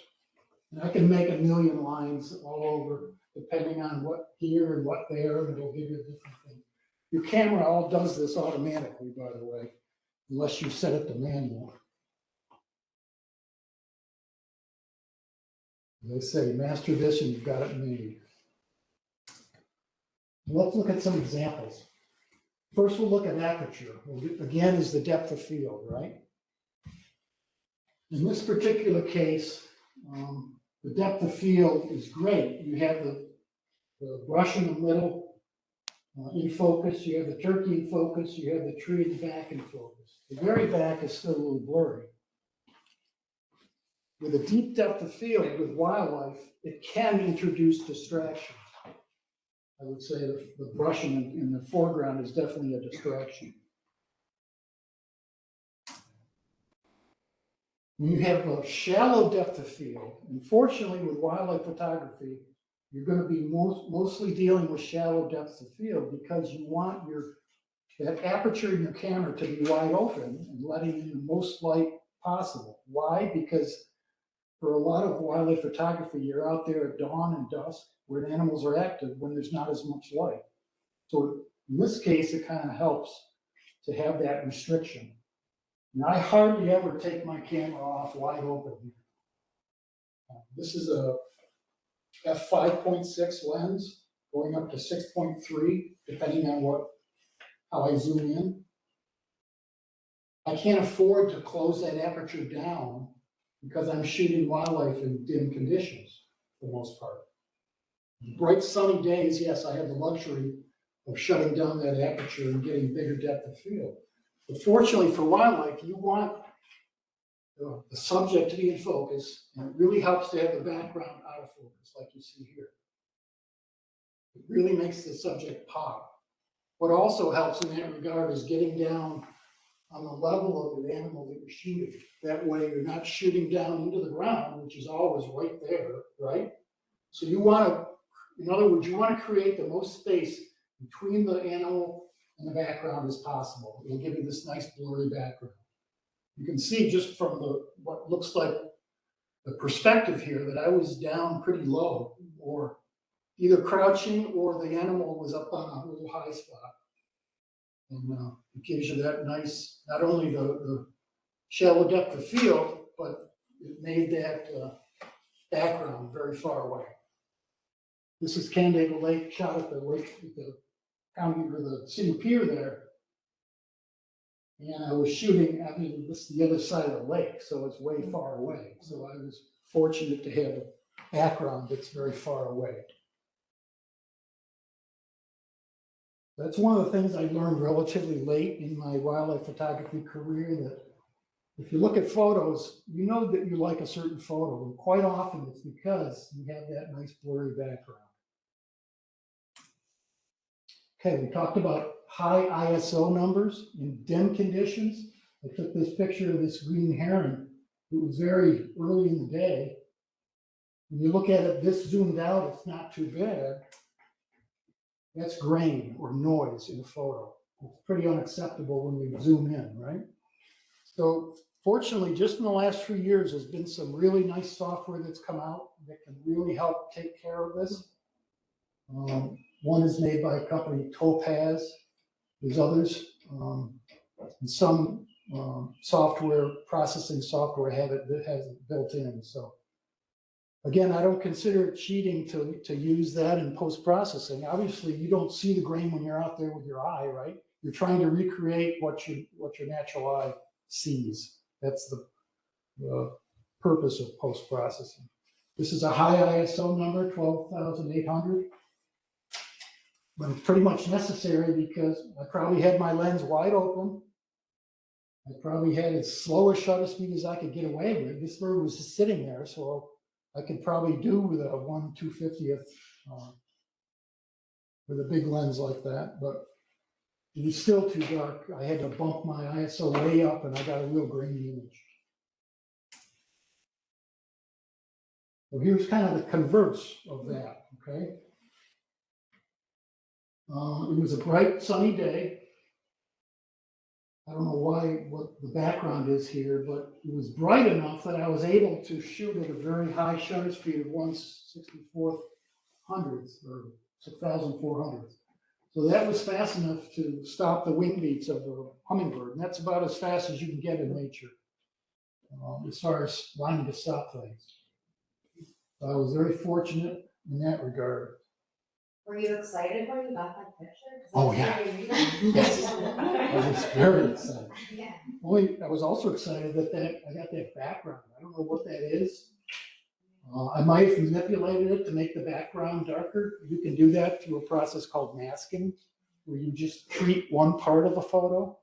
And I can make a million lines all over, depending on what here and what there, and it'll give you a different thing. Your camera all does this automatically, by the way, unless you set it to manual. They say, master this and you've got it made. Let's look at some examples. First, we'll look at aperture. Again, is the depth of field, right? In this particular case, the depth of field is great. You have the brush in the middle in focus, you have the turkey in focus, you have the tree in the back in focus. The very back is still a little blurry. With a deep depth of field with wildlife, it can introduce distractions. I would say the brushing in the foreground is definitely a distraction. When you have a shallow depth of field, unfortunately with wildlife photography, you're gonna be mostly dealing with shallow depths of field because you want that aperture in your camera to be wide open and letting in the most light possible. Why? Because for a lot of wildlife photography, you're out there at dawn and dusk where animals are active when there's not as much light. So in this case, it kind of helps to have that restriction. And I hardly ever take my camera off wide open. This is a f5.6 lens going up to 6.3, depending on how I zoom in. I can't afford to close that aperture down because I'm shooting wildlife in dim conditions for the most part. Bright sunny days, yes, I have the luxury of shutting down that aperture and getting bigger depth of field. But fortunately for wildlife, you want the subject to be in focus, and it really helps to have the background out of focus, like you see here. It really makes the subject pop. What also helps in that regard is getting down on the level of the animal that you're shooting. That way you're not shooting down into the ground, which is always right there, right? So you want to, in other words, you want to create the most space between the animal and the background as possible. It'll give you this nice blurry background. You can see just from what looks like the perspective here that I was down pretty low, or either crouching or the animal was up on a little high spot. And it gives you that nice, not only the shallow depth of field, but it made that background very far away. This is Canandaigua Lake, shot at the lake, at the county or the city pier there. And I was shooting, I mean, this is the other side of the lake, so it's way far away. So I was fortunate to have a background that's very far away. That's one of the things I learned relatively late in my wildlife photography career, that if you look at photos, you know that you like a certain photo, and quite often it's because you have that nice blurry background. Okay, we talked about high ISO numbers in dim conditions. I took this picture of this green heron. It was very early in the day. When you look at it this zoomed out, it's not too bad. That's grain or noise in a photo. It's pretty unacceptable when we zoom in, right? So fortunately, just in the last few years, there's been some really nice software that's come out that can really help take care of this. One is made by a company, Topaz. There's others. And some processing software that has it built in. So again, I don't consider it cheating to use that in post-processing. Obviously, you don't see the grain when you're out there with your eye, right? You're trying to recreate what your natural eye sees. That's the purpose of post-processing. This is a high ISO number, 12,800. But it's pretty much necessary because I probably had my lens wide open. I probably had as slow a shutter speed as I could get away with. This bird was just sitting there, so I could probably do with a 1/250th with a big lens like that, but it was still too dark. I had to bump my ISO way up and I got a real grainy image. So here's kind of the converse of that, okay? It was a bright sunny day. I don't know what the background is here, but it was bright enough that I was able to shoot at a very high shutter speed of 1/64 hundredths or 6,400. So that was fast enough to stop the wing beats of the hummingbird. And that's about as fast as you can get in nature as far as wanting to stop things. So I was very fortunate in that regard. Were you excited when you got that picture? Oh, yeah. Yes. I was very excited. Yeah. I was also excited that I got that background. I don't know what that is. I might have manipulated it to make the background darker. You can do that through a process called masking, where you just treat one part of a photo.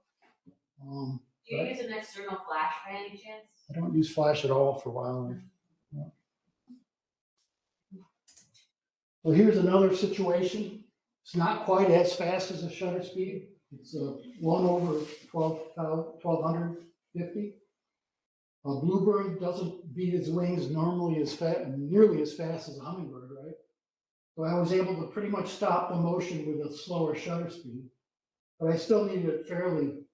Do you use an external flash by any chance? I don't use flash at all for wildlife. No. Well, here's another situation. It's not quite as fast as a shutter speed. It's 1/1250. A bluebird doesn't beat its wings nearly as fast as a hummingbird, right? So I was able to pretty much stop the motion with a slower shutter speed, but I still needed a fairly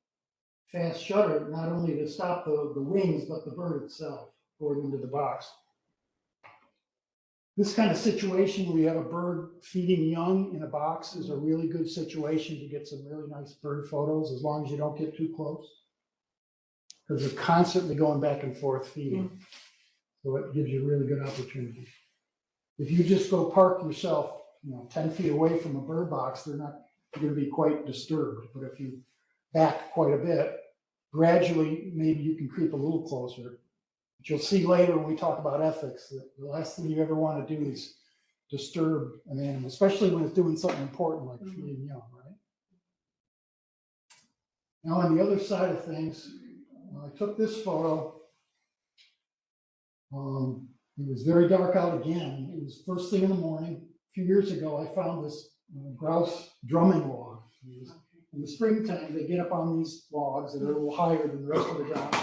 fast shutter, not only to stop the wings, but the bird itself going into the box. This kind of situation where you have a bird feeding young in a box is a really good situation to get some really nice bird photos, as long as you don't get too close. Because they're constantly going back and forth feeding. So it gives you a really good opportunity. If you just go park yourself, 10 feet away from a bird box, you're going to be quite disturbed. But if you back quite a bit, gradually, maybe you can creep a little closer. But you'll see later when we talk about ethics that the last thing you ever want to do is disturb an animal, especially when it's doing something important like feeding young, right? Now on the other side of things, I took this photo. It was very dark out again. It was first thing in the morning. A few years ago, I found this grouse drumming log. In the springtime, they get up on these logs that are a little higher than the rest of the ground.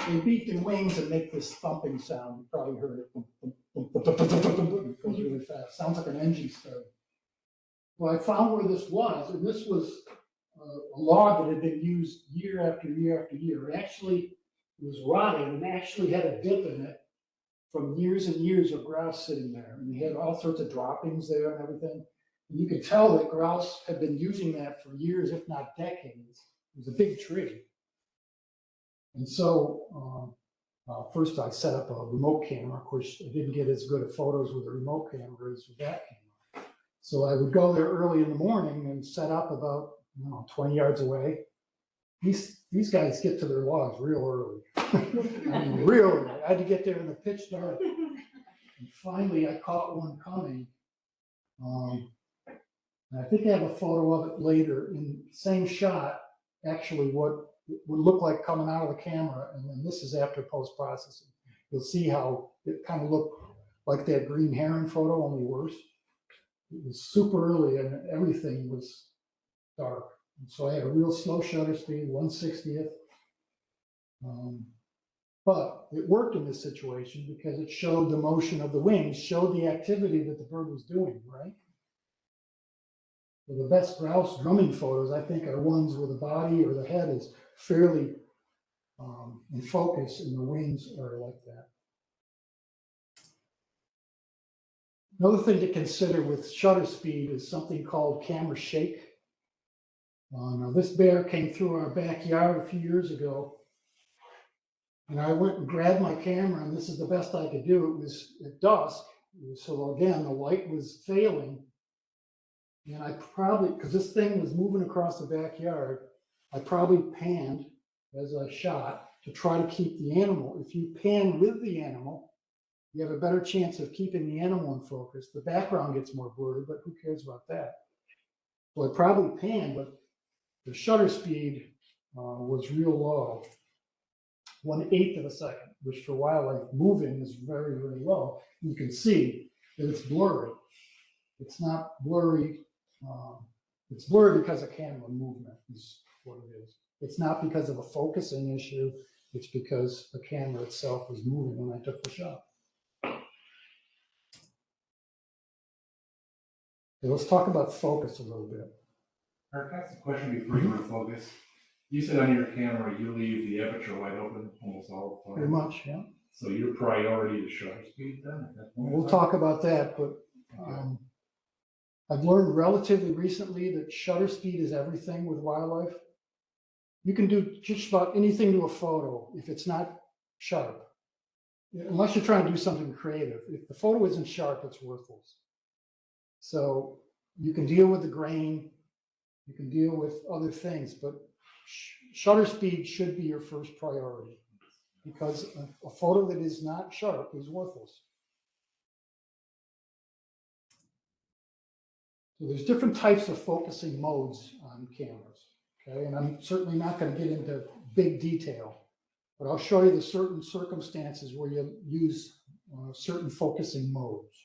They beat their wings and make this thumping sound. You probably heard it. It goes really fast. Sounds like an engine start. Well, I found where this was, and this was a log that had been used year after year after year. Actually, it was rotting and actually had a dip in it from years and years of grouse sitting there. And they had all sorts of droppings there and everything. And you could tell that grouse had been using that for years, if not decades. It was a big tree. And so first I set up a remote camera. Of course, I didn't get as good at photos with a remote camera as with that camera. So I would go there early in the morning and set up about 20 yards away. These guys get to their logs real early. I mean, real early. I had to get there in the pitch dark. And finally, I caught one coming. And I think I have a photo of it later in the same shot, actually what it would look like coming out of the camera. And then this is after post-processing. You'll see how it kind of looked like that green heron photo, only worse. It was super early and everything was dark. And so I had a real slow shutter speed, 1/60th. But it worked in this situation because it showed the motion of the wings, showed the activity that the bird was doing, right? So the best grouse drumming photos, I think, are ones where the body or the head is fairly in focus and the wings are like that. Another thing to consider with shutter speed is something called camera shake. Now this bear came through our backyard a few years ago, and I went and grabbed my camera, and this is the best I could do. It was at dusk, so again, the light was failing. And I probably, because this thing was moving across the backyard, I probably panned as I shot to try to keep the animal. If you pan with the animal, you have a better chance of keeping the animal in focus. The background gets more blurry, but who cares about that? So I probably panned, but the shutter speed was real low, 1/8 of a second, which for wildlife moving is very, very low. You can see that it's blurry. It's not blurry. It's blurry because of camera movement is what it is. It's not because of a focusing issue. It's because the camera itself was moving when I took the shot. Okay, let's talk about focus a little bit. Art, can I ask a question before you focus? You said on your camera you leave the aperture wide open almost all the time. Pretty much, yeah. So your priority is shutter speed then? At that point We'll talk about that, but I've learned relatively recently that shutter speed is everything with wildlife. You can do just about anything to a photo if it's not sharp, unless you're trying to do something creative. If the photo isn't sharp, it's worthless. So you can deal with the grain, you can deal with other things, but shutter speed should be your first priority because a photo that is not sharp is worthless. So there's different types of focusing modes on cameras, okay? And I'm certainly not going to get into big detail, but I'll show you the certain circumstances where you use certain focusing modes.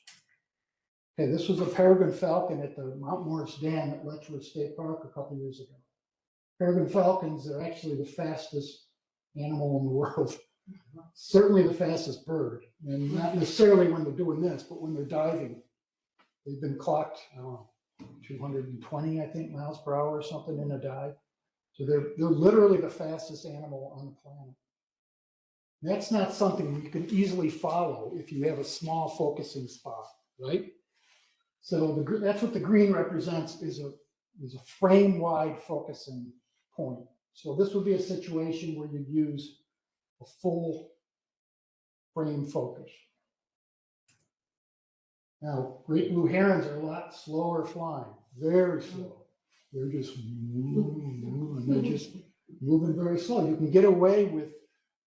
Okay, this was a peregrine falcon at the Mount Morris Dam at Letchworth State Park a couple years ago. Peregrine falcons are actually the fastest animal in the world. Certainly the fastest bird, and not necessarily when they're doing this, but when they're diving, They've been clocked, I don't know, 220, I think, miles per hour or something in a dive. So they're literally the fastest animal on the planet. That's not something you can easily follow if you have a small focusing spot, right? So that's what the green represents, is a frame-wide focusing point. So this would be a situation where you'd use a full frame focus. Now, great blue herons are a lot slower flying, very slow. They're just moving, and they're just moving very slow. You can get away with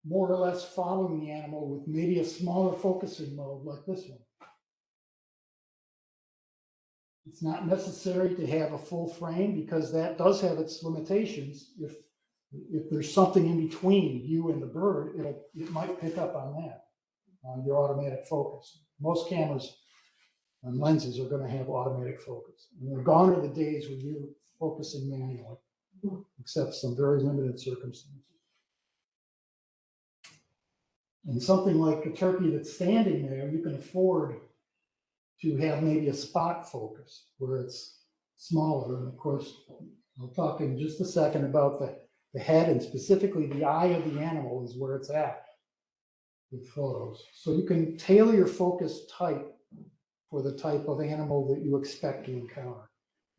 more or less following the animal with maybe a smaller focusing mode like this one. It's not necessary to have a full frame because that does have its limitations. If there's something in between you and the bird, it might pick up on that, on your automatic focus. Most cameras and lenses are going to have automatic focus. And they're gone are the days when you're focusing manually, except some very limited circumstances. And something like a turkey that's standing there, you can afford to have maybe a spot focus where it's smaller. And of course, I'll talk in just a second about the head, and specifically the eye of the animal is where it's at with photos. So you can tailor your focus type for the type of animal that you expect to encounter.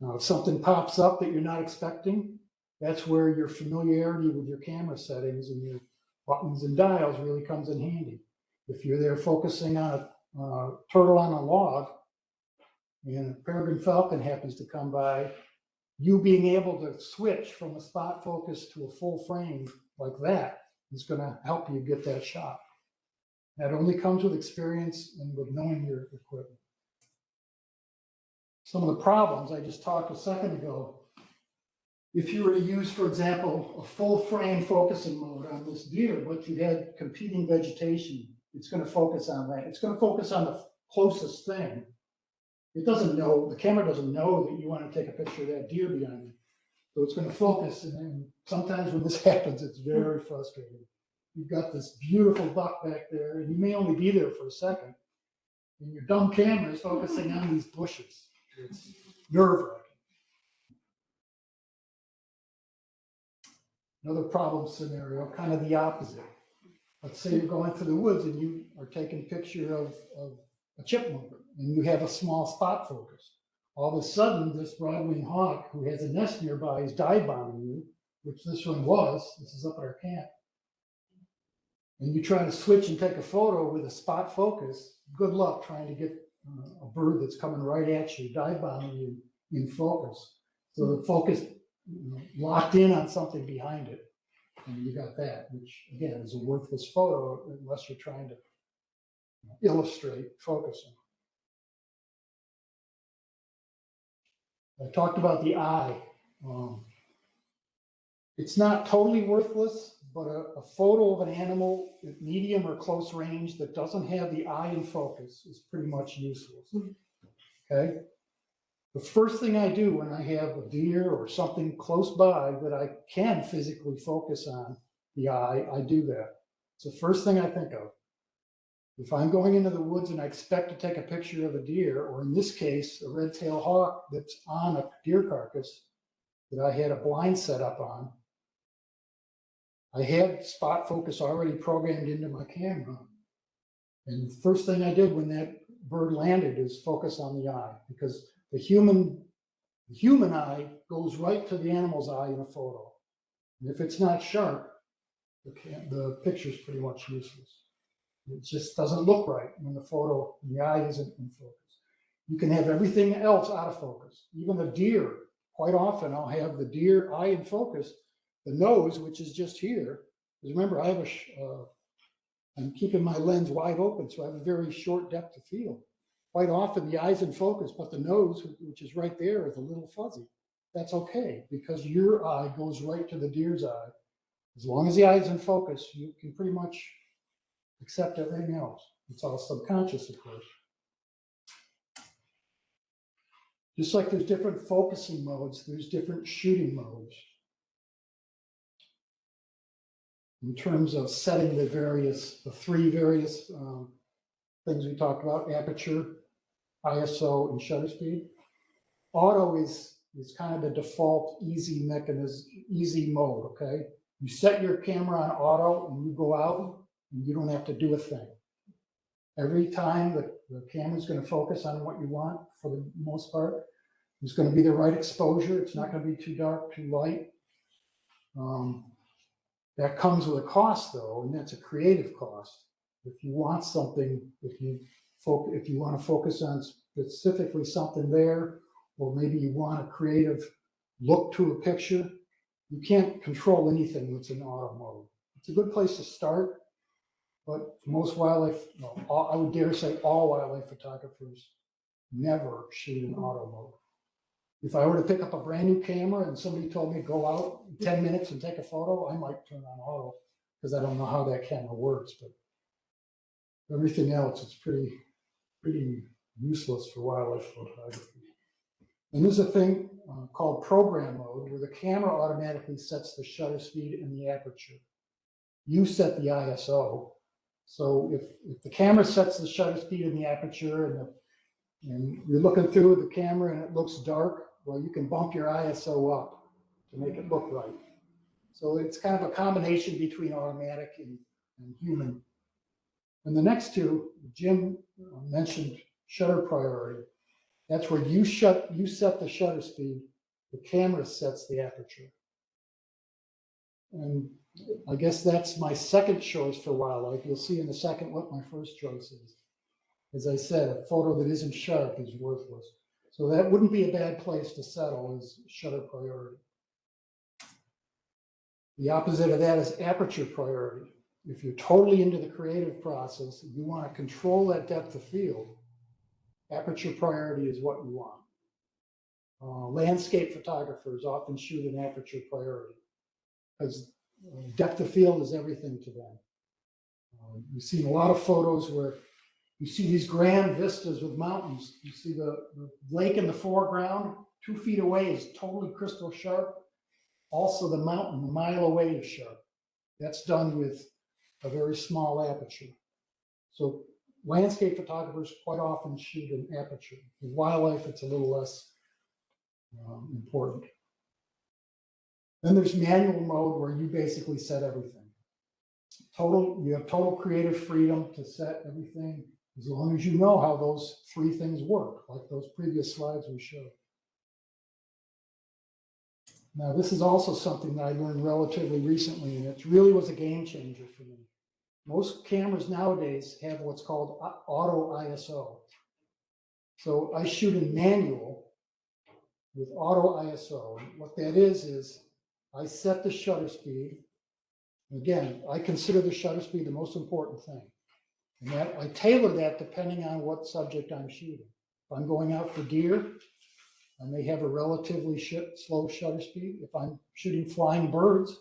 Now, if something pops up that you're not expecting, that's where your familiarity with your camera settings and your buttons and dials really comes in handy. If you're there focusing on a turtle on a log and a peregrine falcon happens to come by, you being able to switch from a spot focus to a full frame like that is going to help you get that shot. That only comes with experience and with knowing your equipment. Some of the problems I just talked a second ago, if you were to use, for example, a full frame focusing mode on this deer, but you had competing vegetation, it's going to focus on that. It's going to focus on the closest thing. It doesn't know, the camera doesn't know that you want to take a picture of that deer behind you. So it's going to focus, and then sometimes when this happens, it's very frustrating. You've got this beautiful buck back there, and you may only be there for a second, and your dumb camera is focusing on these bushes. It's nerve-wracking. Another problem scenario, kind of the opposite. Let's say you're going through the woods and you are taking a picture of a chipmunk, and you have a small spot focus. All of a sudden, this broadwing hawk who has a nest nearby is dive bombing you, which this one was. This is up at our camp. And you try to switch and take a photo with a spot focus. Good luck trying to get a bird that's coming right at you, dive bombing you in focus. So the focus locked in on something behind it, and you got that, which again is a worthless photo unless you're trying to illustrate focusing. I talked about the eye. It's not totally worthless, but a photo of an animal at medium or close range that doesn't have the eye in focus is pretty much useless. Okay? The first thing I do when I have a deer or something close by that I can physically focus on the eye, I do that. It's the first thing I think of. If I'm going into the woods and I expect to take a picture of a deer, or in this case, a red-tailed hawk that's on a deer carcass that I had a blind set up on, I had spot focus already programmed into my camera. And the first thing I did when that bird landed is focus on the eye, because the human eye goes right to the animal's eye in a photo. And if it's not sharp, the picture's pretty much useless. It just doesn't look right when the eye isn't in focus. You can have everything else out of focus. Even the deer, quite often I'll have the deer eye in focus, the nose, which is just here. Because remember, I have I'm keeping my lens wide open, so I have a very short depth of field. Quite often the eye's in focus, but the nose, which is right there, is a little fuzzy. That's okay, because your eye goes right to the deer's eye. As long as the eye's in focus, you can pretty much accept everything else. It's all subconscious, of course. Just like there's different focusing modes, there's different shooting modes. In terms of setting the three various things we talked about: aperture, ISO and shutter speed. Auto is kind of the default easy mechanism, easy mode, okay? You set your camera on auto and you go out and you don't have to do a thing. Every time the camera's gonna focus on what you want for the most part. It's gonna be the right exposure. It's not gonna be too dark, too light. That comes with a cost though, and that's a creative cost. If you want something, if you want to focus on specifically something there, or maybe you want a creative look to a picture, you can't control anything that's in auto mode. It's a good place to start, but for most wildlife, well, I would dare say all wildlife photographers never shoot in auto mode. If I were to pick up a brand new camera and somebody told me to go out 10 minutes and take a photo, I might turn on auto because I don't know how that camera works, but everything else is pretty useless for wildlife photography. And there's a thing called program mode where the camera automatically sets the shutter speed and the aperture. You set the ISO. So if the camera sets the shutter speed and the aperture and you're looking through the camera and it looks dark, well, you can bump your ISO up to make it look right. So it's kind of a combination between automatic and human. And the next two, Jim mentioned shutter priority. That's where you set the shutter speed, the camera sets the aperture. And I guess that's my second choice for wildlife. You'll see in a second what my first choice is. As I said, a photo that isn't sharp is worthless. So that wouldn't be a bad place to settle, is shutter priority. The opposite of that is aperture priority. If you're totally into the creative process, you want to control that depth of field, aperture priority is what you want. Landscape photographers often shoot in aperture priority because depth of field is everything to them. You've seen a lot of photos where you see these grand vistas with mountains. You see the lake in the foreground, 2 feet away is totally crystal sharp. Also the mountain a mile away is sharp. That's done with a very small aperture. So landscape photographers quite often shoot in aperture. In wildlife, it's a little less important. Then there's manual mode where you basically set everything. You have total creative freedom to set everything as long as you know how those 3 things work, like those previous slides we showed. Now, this is also something that I learned relatively recently, and it really was a game changer for me. Most cameras nowadays have what's called auto ISO. So I shoot in manual with auto ISO. And what that is I set the shutter speed. Again, I consider the shutter speed the most important thing. And that I tailor that depending on what subject I'm shooting. If I'm going out for deer, I may have a relatively slow shutter speed. If I'm shooting flying birds,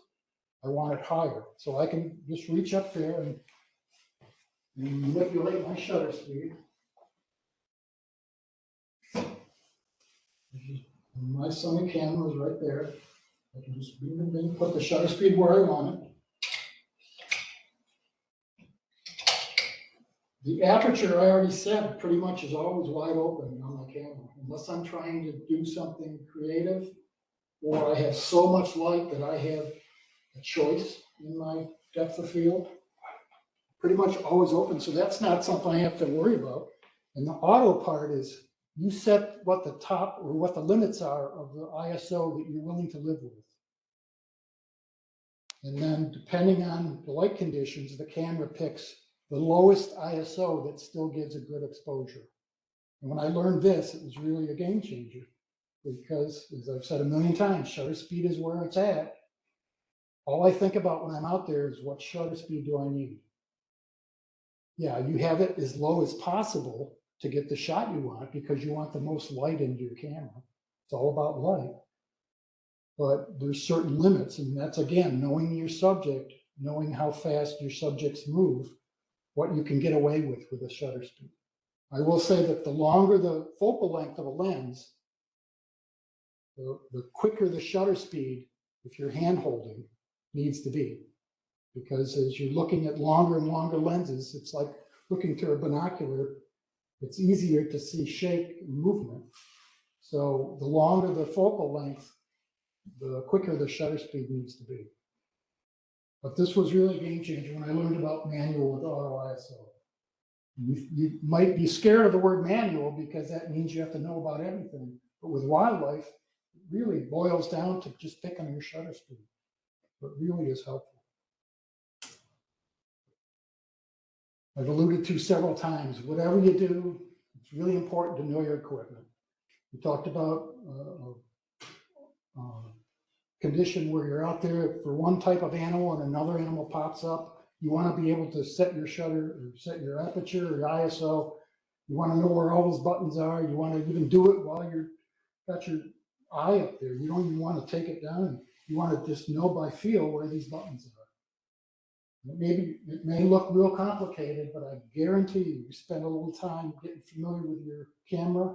I want it higher. So I can just reach up there and manipulate my shutter speed. My Sony camera is right there. I can just put the shutter speed where I want it. The aperture I already said pretty much is always wide open on my camera, unless I'm trying to do something creative or I have so much light that I have a choice in my depth of field. Pretty much always open, so that's not something I have to worry about. And the auto part is you set what the top or what the limits are of the ISO that you're willing to live with. And then depending on the light conditions, the camera picks the lowest ISO that still gives a good exposure. And when I learned this, it was really a game changer because, as I've said a million times, shutter speed is where it's at. All I think about when I'm out there is what shutter speed do I need? Yeah, you have it as low as possible to get the shot you want because you want the most light into your camera. It's all about light. But there's certain limits, and that's, again, knowing your subject, knowing how fast your subjects move, what you can get away with a shutter speed. I will say that the longer the focal length of a lens, the quicker the shutter speed, if you're hand holding, needs to be. Because as you're looking at longer and longer lenses, it's like looking through a binocular. it's easier to see shape and movement. So the longer the focal length, the quicker the shutter speed needs to be. But this was really a game changer when I learned about manual with auto ISO. You might be scared of the word manual because that means you have to know about everything. But with wildlife, it really boils down to just picking your shutter speed. It really is helpful. I've alluded to several times, whatever you do, it's really important to know your equipment. We talked about condition where you're out there for one type of animal and another animal pops up. You want to be able to set your shutter or set your aperture or your ISO. You want to know where all those buttons are. You want to even do it while you're got your eye up there. You don't even want to take it down. And you want to just know by feel where these buttons are. Maybe it may look real complicated, but I guarantee you spend a little time getting familiar with your camera.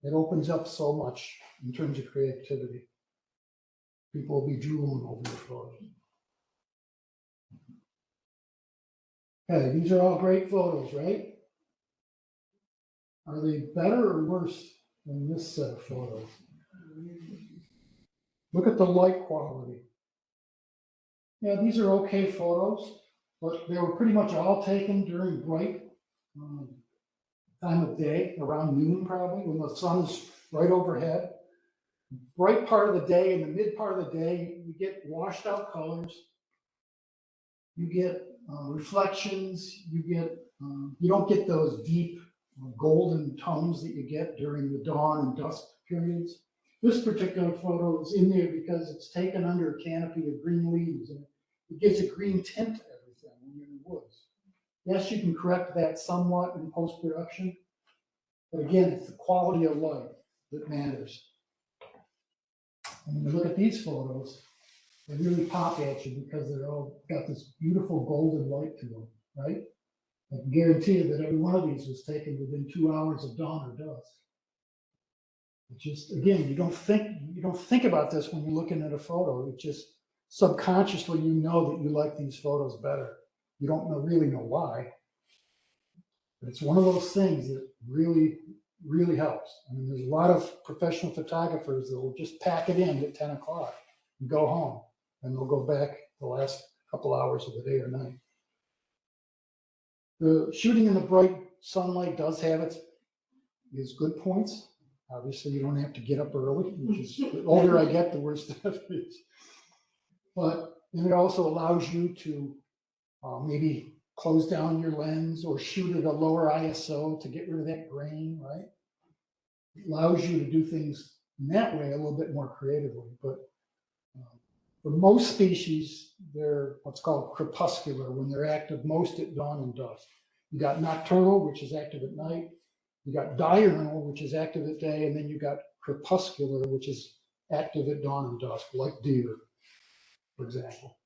It opens up so much in terms of creativity. People will be drooling over your photos. Okay, these are all great photos, right? Are they better or worse than this set of photos? Look at the light quality. Yeah, these are okay photos, but they were pretty much all taken during bright time of day, around noon probably, when the sun's right overhead. Bright part of the day and the mid part of the day, you get washed out colors. You get reflections. You don't get those deep golden tones that you get during the dawn and dusk periods. This particular photo is in there because it's taken under a canopy of green leaves, and it gives a green tint to everything when you're in the woods. Yes, you can correct that somewhat in post-production, but again, it's the quality of light that matters. And when you look at these photos, they really pop at you because they're all got this beautiful golden light to them, right? I can guarantee you that every one of these was taken within 2 hours of dawn or dusk. It just, again, you don't think about this when you're looking at a photo. It just subconsciously you know that you like these photos better. You don't really know why, but it's one of those things that really, really helps. I mean, there's a lot of professional photographers that will just pack it in at 10 o'clock and go home, and they'll go back the last couple hours of the day or night. The shooting in the bright sunlight does have its good points. Obviously, you don't have to get up early, which is the older I get, the worse that is. But it also allows you to maybe close down your lens or shoot at a lower ISO to get rid of that grain, right? It allows you to do things in that way a little bit more creatively. But for most species, they're what's called crepuscular, when they're active most at dawn and dusk. You got nocturnal, which is active at night. You got diurnal, which is active at day, and then you got crepuscular, which is active at dawn and dusk, like deer, for example.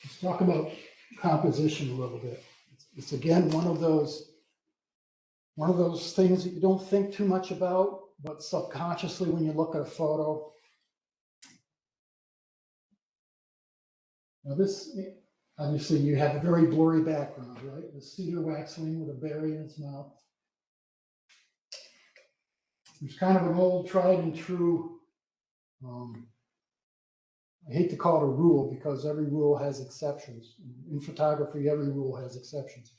Let's talk about composition a little bit. It's again one of those things that you don't think too much about, but subconsciously when you look at a photo. Now this, obviously you have a very blurry background, right? The cedar waxwing with a berry in its mouth. There's kind of an old tried and true, I hate to call it a rule because every rule has exceptions. In photography, every rule has exceptions.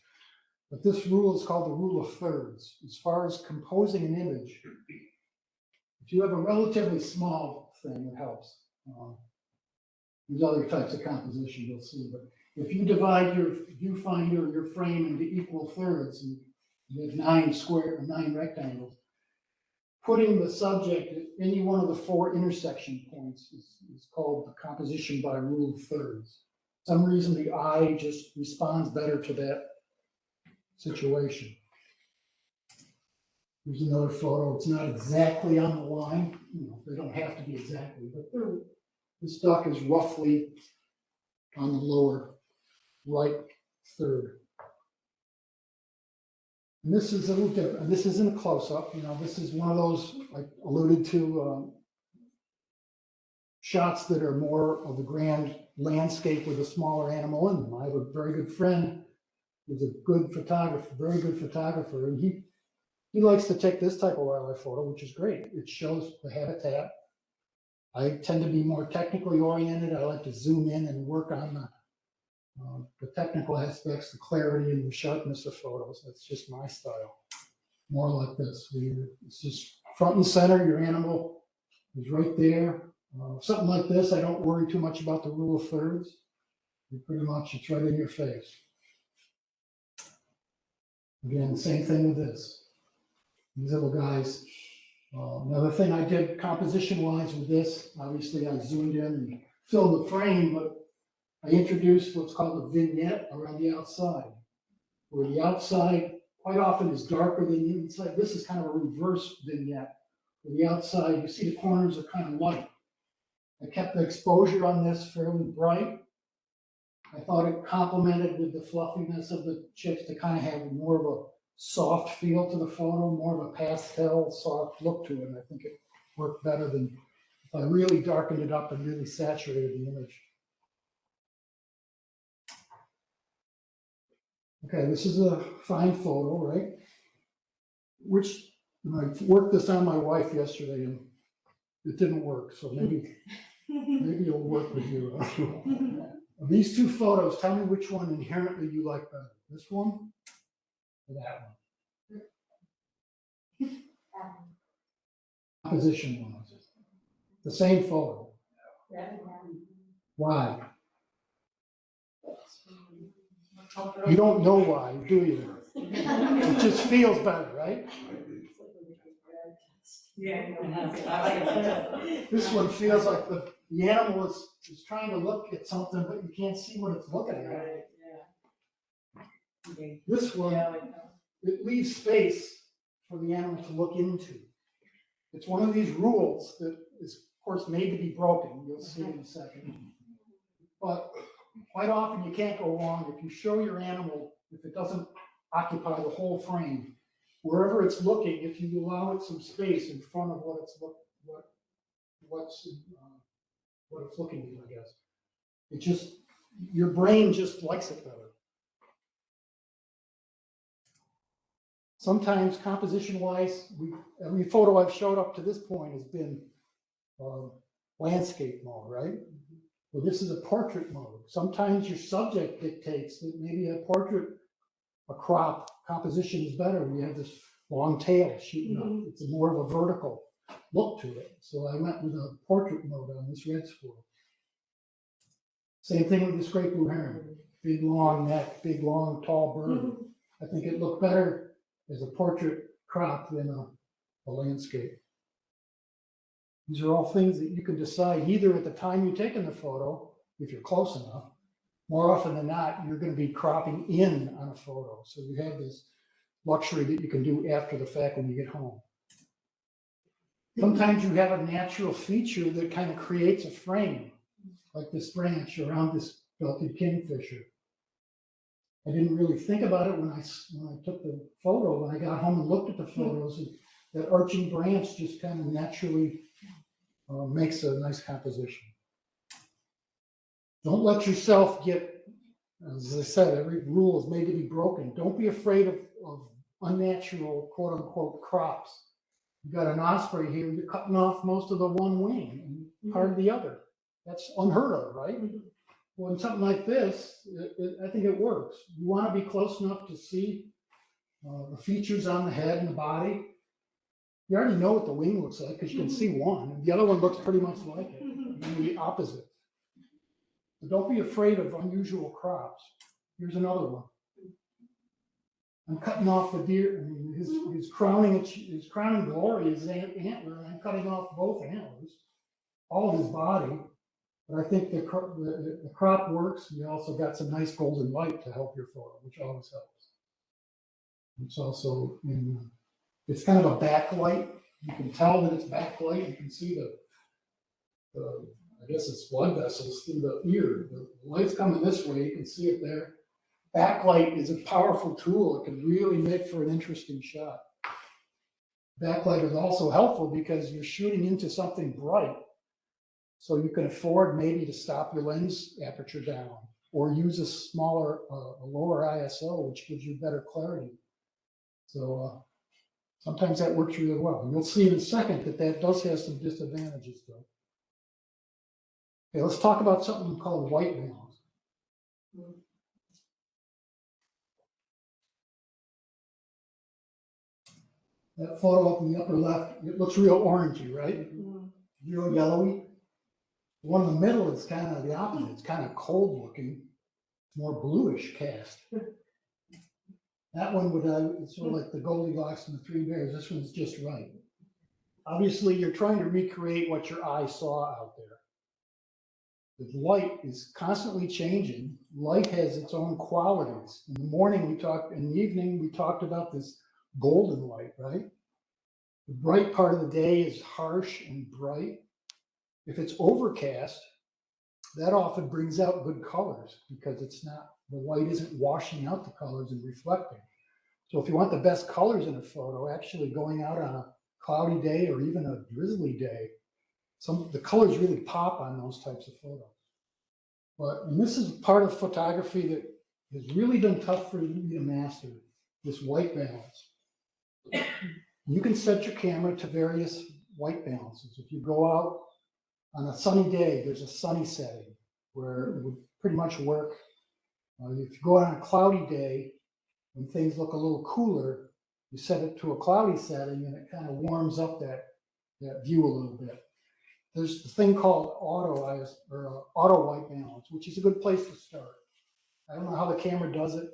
But this rule is called the rule of thirds. As far as composing an image, if you have a relatively small thing, it helps. There's other types of composition you'll see, but if you divide your viewfinder or your frame into equal thirds, and you have 9 rectangles, putting the subject at any one of the 4 intersection points is called the composition by rule of thirds. For some reason, the eye just responds better to that situation. Here's another photo. It's not exactly on the line. They don't have to be exactly, but this duck is roughly on the lower right third. And this is a little different. This isn't a close-up. This is one of those, I alluded to, shots that are more of the grand landscape with a smaller animal in them. I have a very good friend who's a good photographer, very good photographer, and he likes to take this type of wildlife photo, which is great. It shows the habitat. I tend to be more technically oriented. I like to zoom in and work on the technical aspects, the clarity and the sharpness of photos. That's just my style. More like this. It's just front and center. Your animal is right there. Something like this, I don't worry too much about the rule of thirds. Pretty much, it's right in your face. Again, same thing with this. These little guys. Another thing I did composition-wise with this, obviously I zoomed in and filled the frame, but I introduced what's called a vignette around the outside, where the outside quite often is darker than the inside. This is kind of a reverse vignette. Where the outside, you see the corners are kind of light. I kept the exposure on this fairly bright. I thought it complemented with the fluffiness of the chicks to kind of have more of a soft feel to the photo, more of a pastel, soft look to it. And I think it worked better than if I really darkened it up and really saturated the image. Okay, this is a fine photo, right? Which I worked this on my wife yesterday and it didn't work. So maybe it'll work with you. Of these two photos, tell me which one inherently you like better. This one or that one? Composition one. The same photo. Why? You don't know why, do you? It just feels better, right? Yeah. This one feels like the animal is trying to look at something, but you can't see what it's looking at. This one, it leaves space for the animal to look into. It's one of these rules that is, of course, made to be broken. You'll see in a second. But quite often you can't go wrong if you show your animal, if it doesn't occupy the whole frame, wherever it's looking, if you allow it some space in front of what it's looking at, I guess. It just, your brain just likes it better. Sometimes composition-wise, every photo I've showed up to this point has been landscape mode, right? Well, this is a portrait mode. Sometimes your subject dictates that maybe a portrait, a crop composition is better. We have this long tail shooting up. It's more of a vertical look to it. So I went with a portrait mode on this red squirrel. Same thing with this great blue heron. Big, long neck, big, long, tall bird. I think it looked better as a portrait crop than a landscape. These are all things that you can decide either at the time you're taking the photo, if you're close enough. More often than not, you're going to be cropping in on a photo. So you have this luxury that you can do after the fact when you get home. Sometimes you have a natural feature that kind of creates a frame, like this branch around this belted kingfisher. I didn't really think about it when I took the photo. When I got home and looked at the photos, that arching branch just kind of naturally makes a nice composition. Don't let yourself get, as I said, every rule is made to be broken. Don't be afraid of unnatural, quote unquote, crops. You've got an osprey here, you're cutting off most of the one wing and part of the other. That's unheard of, right? Well, in something like this, I think it works. You want to be close enough to see the features on the head and the body. You already know what the wing looks like because you can see one, and the other one looks pretty much like it, and the opposite. So don't be afraid of unusual crops. Here's another one. I'm cutting off the deer. I mean, his crowning glory is antler, and I'm cutting off both antlers, all of his body. But I think the crop works. You also got some nice golden light to help your photo, which always helps. It's also it's kind of a backlight. You can tell that it's backlight. You can see I guess it's blood vessels through the ear. The light's coming this way. You can see it there. Backlight is a powerful tool. It can really make for an interesting shot. Backlight is also helpful because you're shooting into something bright. So you can afford maybe to stop your lens aperture down or use a smaller, a lower ISO, which gives you better clarity. So sometimes that works really well. And you'll see in a second that that does have some disadvantages though. Okay, let's talk about something called white balance. That photo up in the upper left, it looks real orangey, right? Real yellowy. The one in the middle is kind of the opposite. It's kind of cold looking, more bluish cast. That one would, it's sort of like the Goldilocks and the Three Bears. This one's just right. Obviously, you're trying to recreate what your eye saw out there. The light is constantly changing. Light has its own qualities. In the morning we talked, in the evening we talked about this golden light, right? The bright part of the day is harsh and bright. If it's overcast, that often brings out good colors because it's not, the light isn't washing out the colors and reflecting. So if you want the best colors in a photo, actually going out on a cloudy day or even a drizzly day, the colors really pop on those types of photos. And this is part of photography that has really been tough for me to master, this white balance. You can set your camera to various white balances. If you go out on a sunny day, there's a sunny setting where it would pretty much work. If you go out on a cloudy day, when things look a little cooler, you set it to a cloudy setting and it kind of warms up that view a little bit. There's the thing called auto white balance, which is a good place to start. I don't know how the camera does it,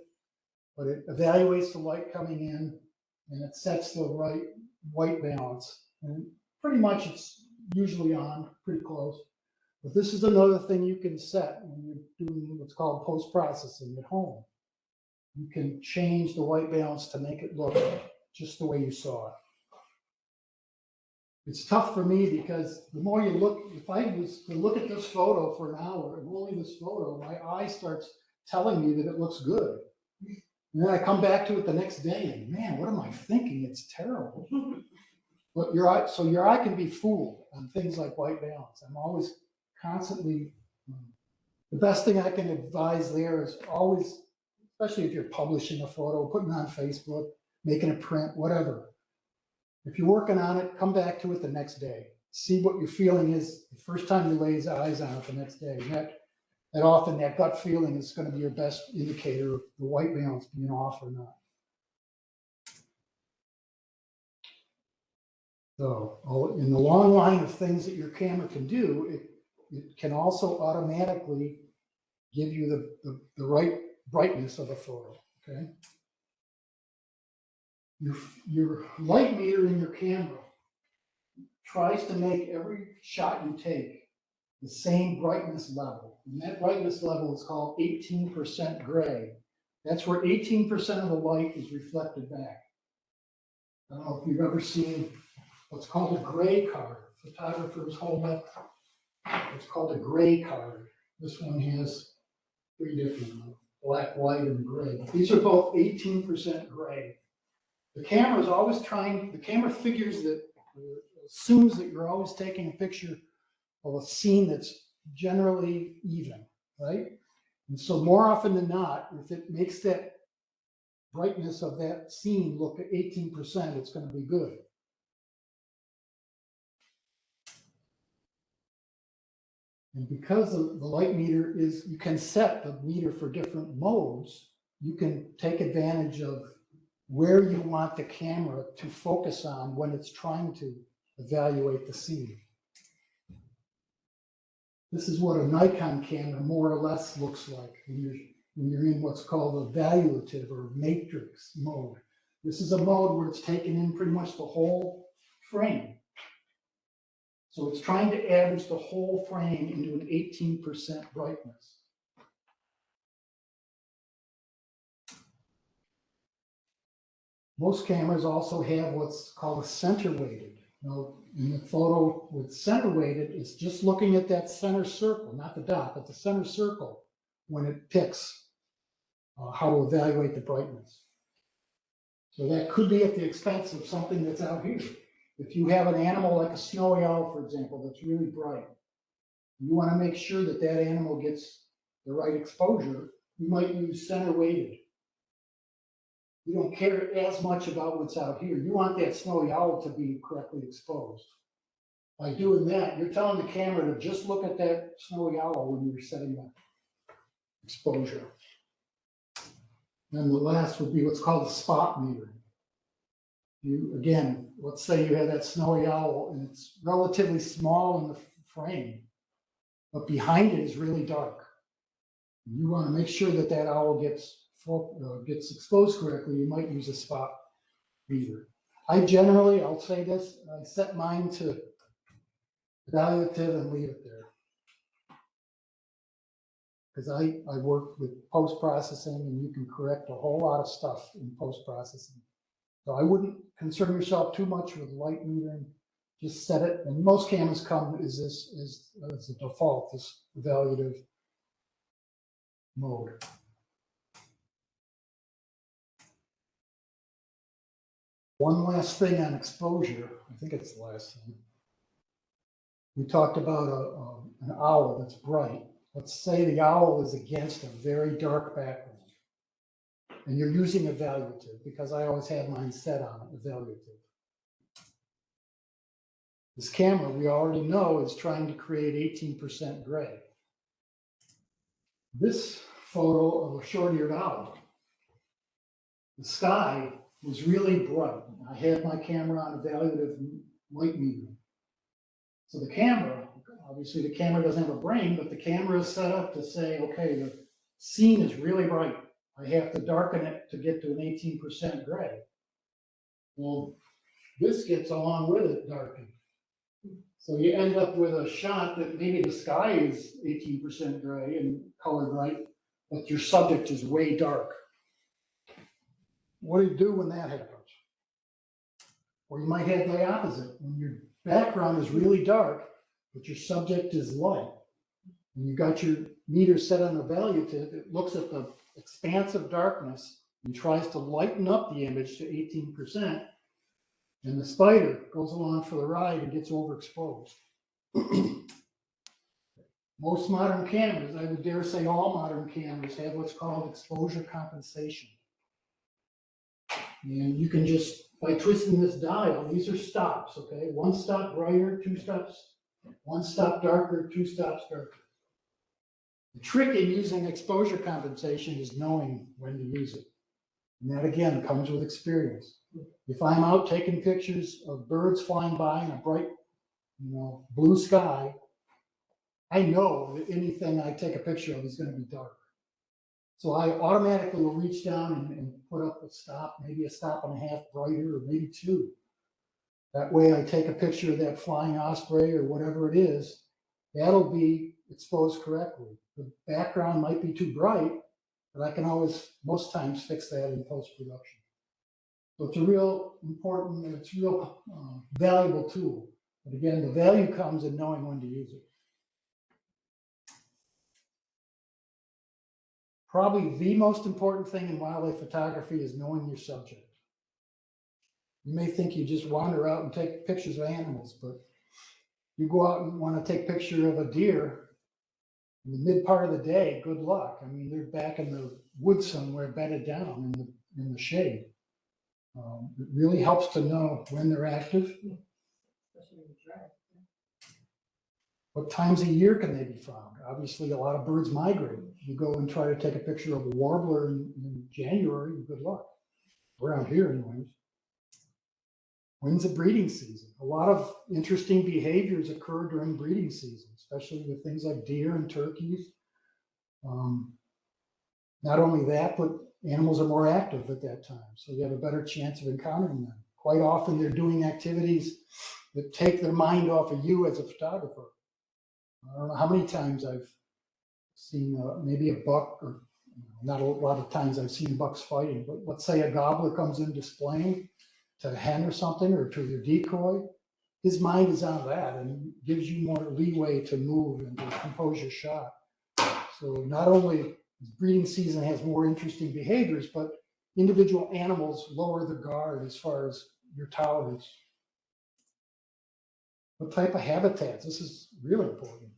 but it evaluates the light coming in and it sets the right white balance. And pretty much it's usually on, pretty close. But this is another thing you can set when you're doing what's called post-processing at home. You can change the white balance to make it look just the way you saw it. It's tough for me because the more you look, if I was to look at this photo for an hour, and only this photo, my eye starts telling me that it looks good. And then I come back to it the next day and man, what am I thinking? It's terrible. But your eye can be fooled on things like white balance. I'm always constantly, the best thing I can advise there is always, especially if you're publishing a photo, putting it on Facebook, making a print, whatever. If you're working on it, come back to it the next day. See what your feeling is the first time you lay eyes on it the next day. That often that gut feeling is going to be your best indicator of the white balance being off or not. So in the long line of things that your camera can do, it can also automatically give you the right brightness of a photo, okay? Your light meter in your camera tries to make every shot you take the same brightness level. And that brightness level is called 18% gray. That's where 18% of the light is reflected back. I don't know if you've ever seen what's called a gray card. Photographers hold up what's called a gray card. This one has 3 different ones, black, white, and gray. These are both 18% gray. The camera is always the camera figures that, assumes that you're always taking a picture of a scene that's generally even, right? And so more often than not, if it makes that brightness of that scene look at 18%, it's going to be good. And because the light meter is, you can set the meter for different modes, you can take advantage of where you want the camera to focus on when it's trying to evaluate the scene. This is what a Nikon camera more or less looks like when you're in what's called a evaluative or matrix mode. This is a mode where it's taking in pretty much the whole frame. So it's trying to average the whole frame into an 18% brightness. Most cameras also have what's called a center weighted. Now, in the photo with center weighted, it's just looking at that center circle, not the dot, but the center circle when it picks how to evaluate the brightness. So that could be at the expense of something that's out here. If you have an animal like a snowy owl, for example, that's really bright, You want to make sure that that animal gets the right exposure. You might use center weighted. You don't care as much about what's out here. You want that snowy owl to be correctly exposed. By doing that, you're telling the camera to just look at that snowy owl when you're setting that exposure. And the last would be what's called a spot metering. You, again, let's say you have that snowy owl and it's relatively small in the frame, but behind it is really dark. You want to make sure that that owl gets exposed correctly. You might use a spot meter. I generally, I'll say this, I set mine to evaluative and leave it there. Because I work with post-processing and you can correct a whole lot of stuff in post-processing. So I wouldn't concern yourself too much with light metering. Just set it, and most cameras come as a default, this evaluative mode. One last thing on exposure, I think it's the last thing. We talked about an owl that's bright. Let's say the owl is against a very dark background. And you're using evaluative, because I always have mine set on evaluative. This camera, we already know, is trying to create 18% gray. This photo of a short-eared owl, the sky was really bright. I had my camera on evaluative light metering. So the camera, obviously the camera doesn't have a brain, but the camera is set up to say, okay, the scene is really bright. I have to darken it to get to an 18% gray. Well, this gets along with it darkened. So you end up with a shot that maybe the sky is 18% gray and colored right, but your subject is way dark. What do you do when that happens? Or you might have the opposite. When your background is really dark, but your subject is light, and you got your meter set on evaluative, it looks at the expanse of darkness and tries to lighten up the image to 18%, and the spider goes along for the ride and gets overexposed. Most modern cameras, I would dare say all modern cameras, have what's called exposure compensation. And you can just, by twisting this dial, these are stops, okay? One stop brighter, two stops, one stop darker, two stops darker. The trick in using exposure compensation is knowing when to use it. And that again comes with experience. If I'm out taking pictures of birds flying by in a bright, blue sky, I know that anything I take a picture of is going to be dark. So I automatically will reach down and put up a stop, maybe a stop and a half brighter, or maybe two. That way I take a picture of that flying osprey or whatever it is, that'll be exposed correctly. The background might be too bright, but I can always, most times, fix that in post-production. So it's a real important, it's a real valuable tool. But again, the value comes in knowing when to use it. Probably the most important thing in wildlife photography is knowing your subject. You may think you just wander out and take pictures of animals, but you go out and want to take a picture of a deer in the mid part of the day, good luck. I mean, they're back in the woods somewhere, bedded down in the shade. It really helps to know when they're active. What times of year can they be found? Obviously, a lot of birds migrate. You go and try to take a picture of a warbler in January, good luck. Around here, anyways. When's the breeding season? A lot of interesting behaviors occur during breeding season, especially with things like deer and turkeys. Not only that, but animals are more active at that time, so you have a better chance of encountering them. Quite often, they're doing activities that take their mind off of you as a photographer. I don't know how many times I've seen maybe a buck, or not a lot of times I've seen bucks fighting, but let's say a gobbler comes in displaying to a hen or something, or to your decoy, his mind is on that and gives you more leeway to move and to compose your shot. So not only breeding season has more interesting behaviors, but individual animals lower their guard as far as your tolerance. What type of habitats? This is really important.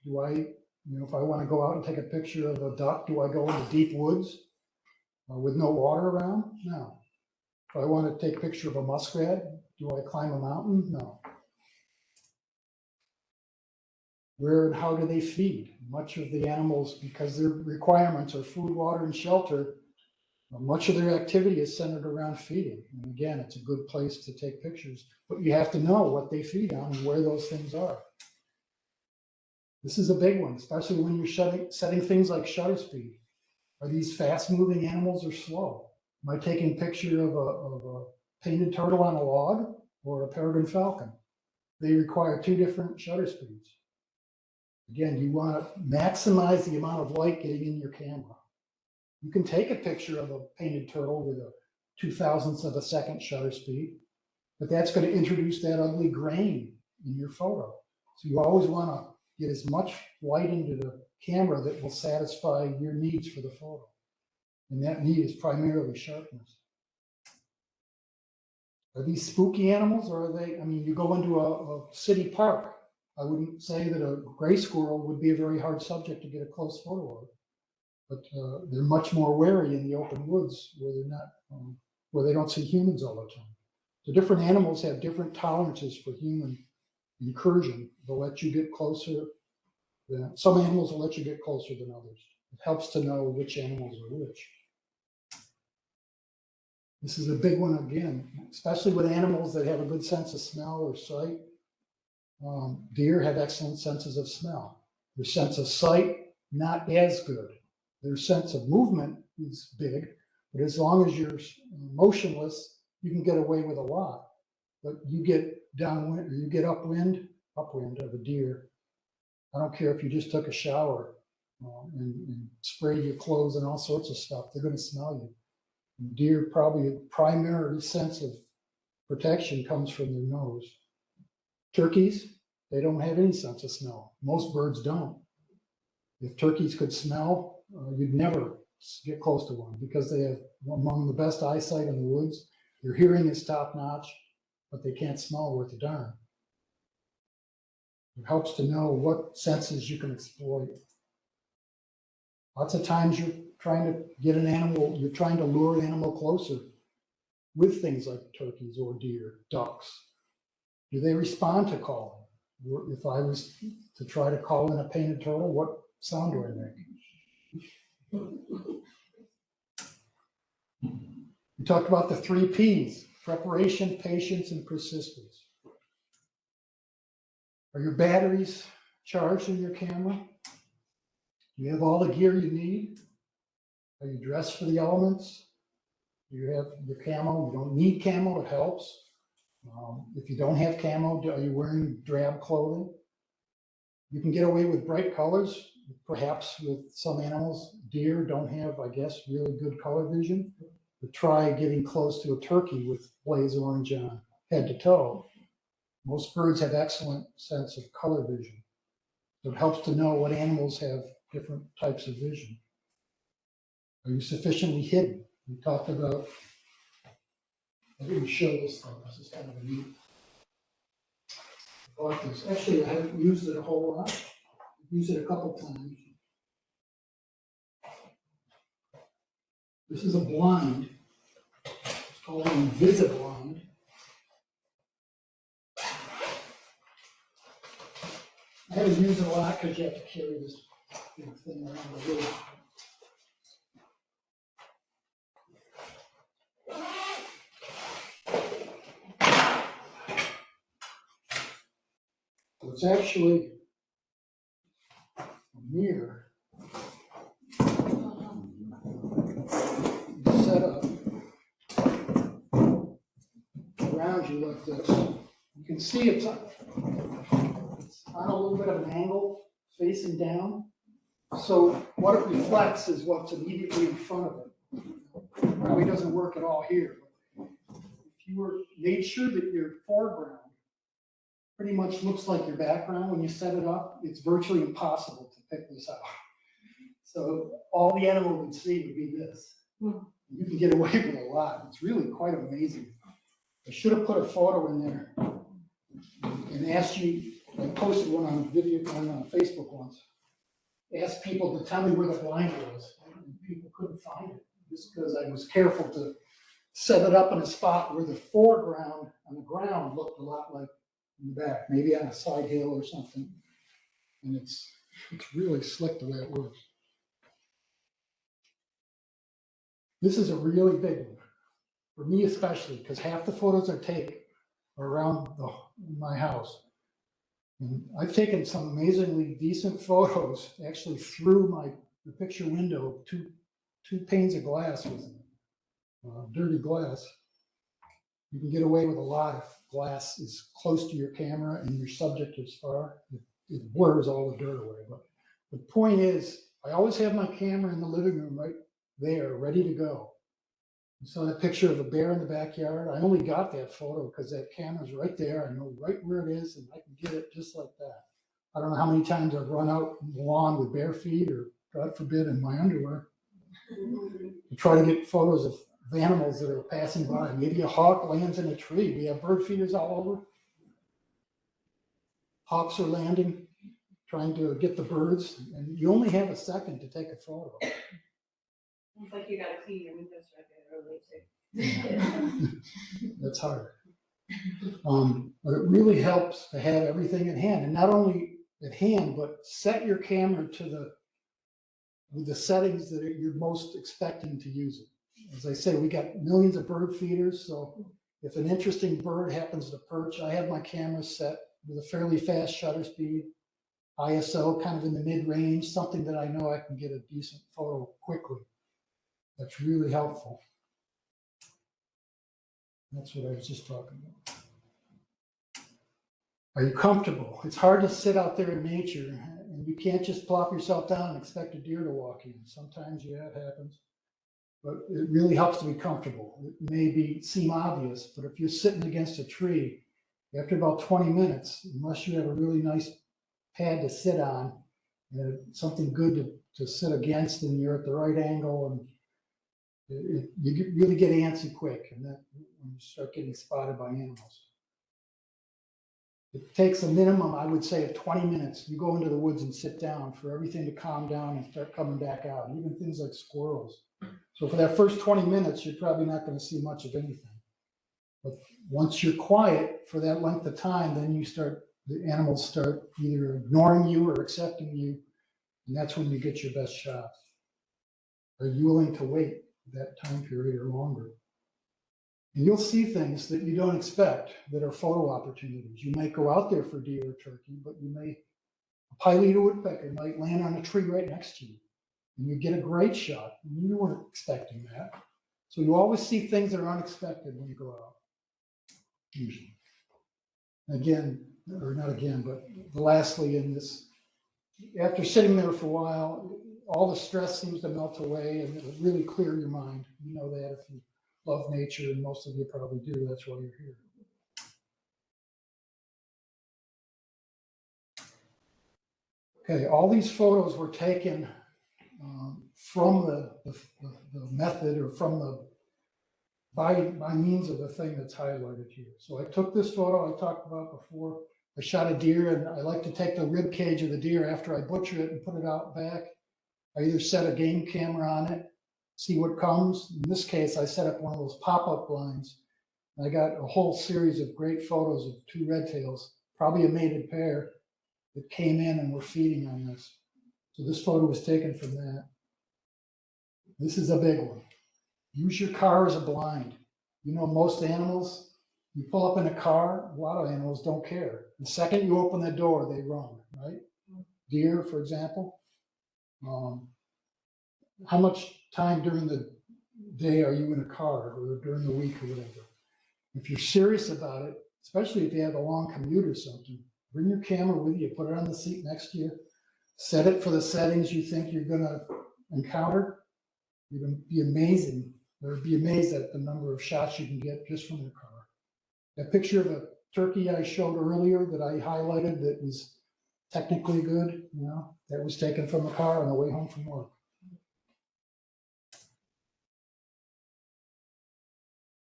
Do I, if I want to go out and take a picture of a duck, do I go into deep woods with no water around? No. If I want to take a picture of a muskrat, do I climb a mountain? No. Where and how do they feed? Much of the animals, because their requirements are food, water, and shelter, much of their activity is centered around feeding. And again, it's a good place to take pictures, but you have to know what they feed on and where those things are. This is a big one, especially when you're setting things like shutter speed. Are these fast-moving animals or slow? Am I taking a picture of a painted turtle on a log or a peregrine falcon? They require two different shutter speeds. Again, you want to maximize the amount of light getting in your camera. You can take a picture of a painted turtle with a 0.002 of a second shutter speed, but that's going to introduce that ugly grain in your photo. So you always want to get as much light into the camera that will satisfy your needs for the photo. And that need is primarily sharpness. Are these spooky animals, or are they, you go into a city park, I wouldn't say that a gray squirrel would be a very hard subject to get a close photo of, but they're much more wary in the open woods where they're not, where they don't see humans all the time. So different animals have different tolerances for human incursion. They'll let you get closer. Some animals will let you get closer than others. It helps to know which animals are which. This is a big one again, especially with animals that have a good sense of smell or sight. Deer have excellent senses of smell. Their sense of sight, not as good. Their sense of movement is big, but as long as you're motionless, you can get away with a lot. But you get downwind, or you get upwind of a deer. I don't care if you just took a shower and sprayed your clothes and all sorts of stuff, they're going to smell you. And deer, probably a primary sense of protection comes from their nose. Turkeys, they don't have any sense of smell. Most birds don't. If turkeys could smell, you'd never get close to one because they have among the best eyesight in the woods. Their hearing is top notch, but they can't smell worth a darn. It helps to know what senses you can exploit. Lots of times you're trying to get an animal, you're trying to lure an animal closer with things like turkeys or deer, ducks. Do they respond to calling? If I was to try to call in a painted turtle, what sound do I make? We talked about the 3 Ps, preparation, patience, and persistence. Are your batteries charged in your camera? Do you have all the gear you need? Are you dressed for the elements? Do you have your camo? You don't need camo, it helps. If you don't have camo, are you wearing drab clothing? You can get away with bright colors, perhaps with some animals. Deer don't have, I guess, really good color vision. But try getting close to a turkey with blaze orange on head to toe. Most birds have excellent sense of color vision. So it helps to know what animals have different types of vision. Are you sufficiently hidden? We talked about, I didn't show this thing, this is kind of a neat. I bought this. Actually, I haven't used it a whole lot. I've used it a couple times. This is a blind. It's called an Invisiblind. I haven't used it a lot because you have to carry this big thing around the room. So it's actually a mirror set up around you like this. You can see it's on a little bit of an angle, facing down. So what it reflects is what's immediately in front of it. It probably doesn't work at all here. If you made sure that your foreground pretty much looks like your background when you set it up, it's virtually impossible to pick this out. So all the animal would see would be this. You can get away with a lot. It's really quite amazing. I should have put a photo in there and asked you I posted one on video on Facebook once. Asked people to tell me where the blind was, and people couldn't find it, just because I was careful to set it up in a spot where the foreground on the ground looked a lot like in the back, maybe on a side hill or something. And it's really slick the way it works. This is a really big one, for me especially, because half the photos I take are around my house. And I've taken some amazingly decent photos actually through the picture window, two panes of glass with dirty glass. You can get away with a lot if glass is close to your camera and your subject is far. It blurs all the dirt away. But the point is, I always have my camera in the living room right there, ready to go. You saw that picture of a bear in the backyard. I only got that photo because that camera's right there. I know right where it is, and I can get it just like that. I don't know how many times I've run out in the lawn with bare feet, or God forbid, in my underwear, to try to get photos of animals that are passing by. Maybe a hawk lands in a tree. We have bird feeders all over. Hawks are landing, trying to get the birds, and you only have a second to take a photo. It's like you gotta clean your windows regularly too. That's hard. But it really helps to have everything at hand, and not only at hand, but set your camera to with the settings that you're most expecting to use it. As I say, we got millions of bird feeders, so if an interesting bird happens to perch, I have my camera set with a fairly fast shutter speed, ISO kind of in the mid-range, something that I know I can get a decent photo quickly. That's really helpful. That's what I was just talking about. Are you comfortable? It's hard to sit out there in nature, and you can't just plop yourself down and expect a deer to walk in. Sometimes, yeah, it happens. But it really helps to be comfortable. It may seem obvious, but if you're sitting against a tree, after about 20 minutes, unless you have a really nice pad to sit on, something good to sit against, and you're at the right angle, and you really get antsy quick, and that when you start getting spotted by animals. It takes a minimum, I would say, of 20 minutes. You go into the woods and sit down for everything to calm down and start coming back out, even things like squirrels. So for that first 20 minutes, you're probably not going to see much of anything. But once you're quiet for that length of time, then the animals start either ignoring you or accepting you, and that's when you get your best shots. Are you willing to wait that time period or longer? And you'll see things that you don't expect that are photo opportunities. You might go out there for deer or turkey, but a pileated woodpecker might land on a tree right next to you, and you get a great shot. You weren't expecting that. So you always see things that are unexpected when you go out, usually. Again, or not again, but lastly in this, after sitting there for a while, all the stress seems to melt away, and it'll really clear your mind. You know that if you love nature, and most of you probably do, that's why you're here. Okay, all these photos were taken from the method, or by means of the thing that's highlighted here. So I took this photo I talked about before. I shot a deer, and I like to take the rib cage of the deer after I butcher it and put it out back. I either set a game camera on it, see what comes. In this case, I set up one of those pop-up blinds. I got a whole series of great photos of two red tails, probably a mated pair, that came in and were feeding on this. So this photo was taken from that. This is a big one. Use your car as a blind. You know, most animals, you pull up in a car, a lot of animals don't care. The second you open the door, they run, right? Deer, for example. How much time during the day are you in a car, or during the week, or whatever? If you're serious about it, especially if you have a long commute or something, bring your camera with you, put it on the seat next to you, set it for the settings you think you're going to encounter. You're going to be amazed at the number of shots you can get just from your car. That picture of a turkey I showed earlier that I highlighted that was technically good, that was taken from the car on the way home from work.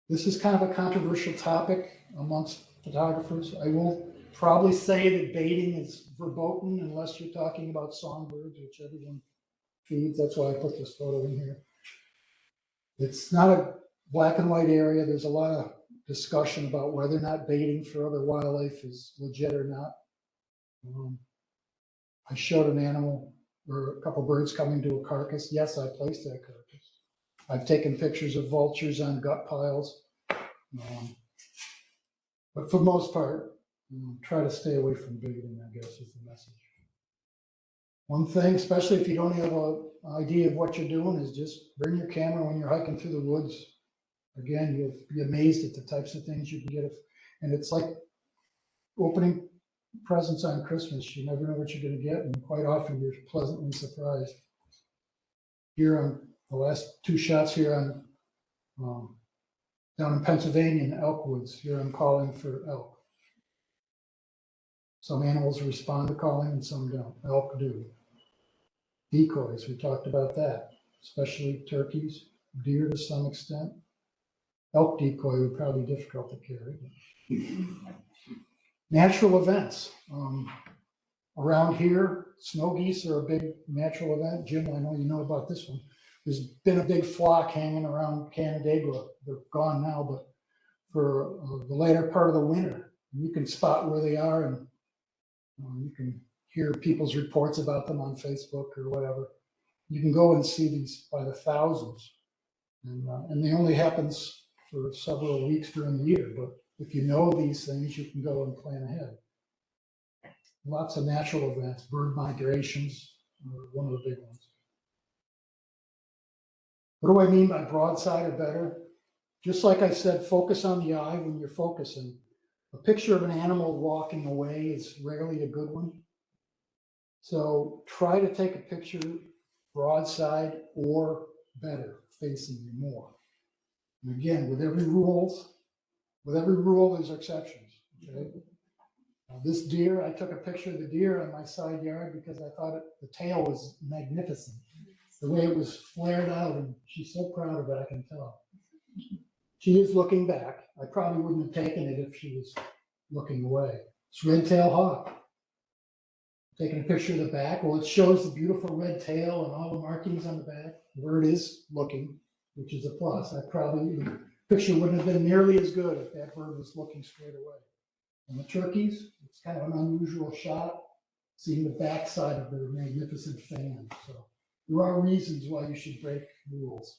This is kind of a controversial topic amongst photographers. I will probably say that baiting is verboten unless you're talking about songbirds, which everyone feeds. That's why I put this photo in here. It's not a black and white area. There's a lot of discussion about whether or not baiting for other wildlife is legit or not. I showed an animal or a couple birds coming to a carcass. Yes, I placed that carcass. I've taken pictures of vultures on gut piles. But for the most part, try to stay away from baiting, I guess, is the message. One thing, especially if you don't have an idea of what you're doing, is just bring your camera when you're hiking through the woods. Again, you'll be amazed at the types of things you can get. And it's like opening presents on Christmas. You never know what you're going to get, and quite often you're pleasantly surprised. Here on the last two shots here on down in Pennsylvania in the elk woods. Here I'm calling for elk. Some animals respond to calling and some don't. Elk do. Decoys, we talked about that, especially turkeys, deer to some extent. Elk decoy would probably be difficult to carry. Natural events. Around here, snow geese are a big natural event. Jim, I know you know about this one. There's been a big flock hanging around Canandaigua. They're gone now, but for the later part of the winter, you can spot where they are, and you can hear people's reports about them on Facebook or whatever. You can go and see these by the thousands, and they only happens for several weeks during the year. But if you know these things, you can go and plan ahead. Lots of natural events, bird migrations, one of the big ones. What do I mean by broadside or better? Just like I said, focus on the eye when you're focusing. A picture of an animal walking away is rarely a good one. So try to take a picture broadside or better, facing you more. And again, with every rule, there's exceptions. Okay? This deer, I took a picture of the deer on my side yard because I thought the tail was magnificent. The way it was flared out, and she's so proud of it, I can tell. She is looking back. I probably wouldn't have taken it if she was looking away. It's red-tailed hawk. Taking a picture of the back. Well, it shows the beautiful red tail and all the markings on the back. The bird is looking, which is a plus. The picture wouldn't have been nearly as good if that bird was looking straight away. And the turkeys, it's kind of an unusual shot, seeing the backside of their magnificent fan. So there are reasons why you should break rules.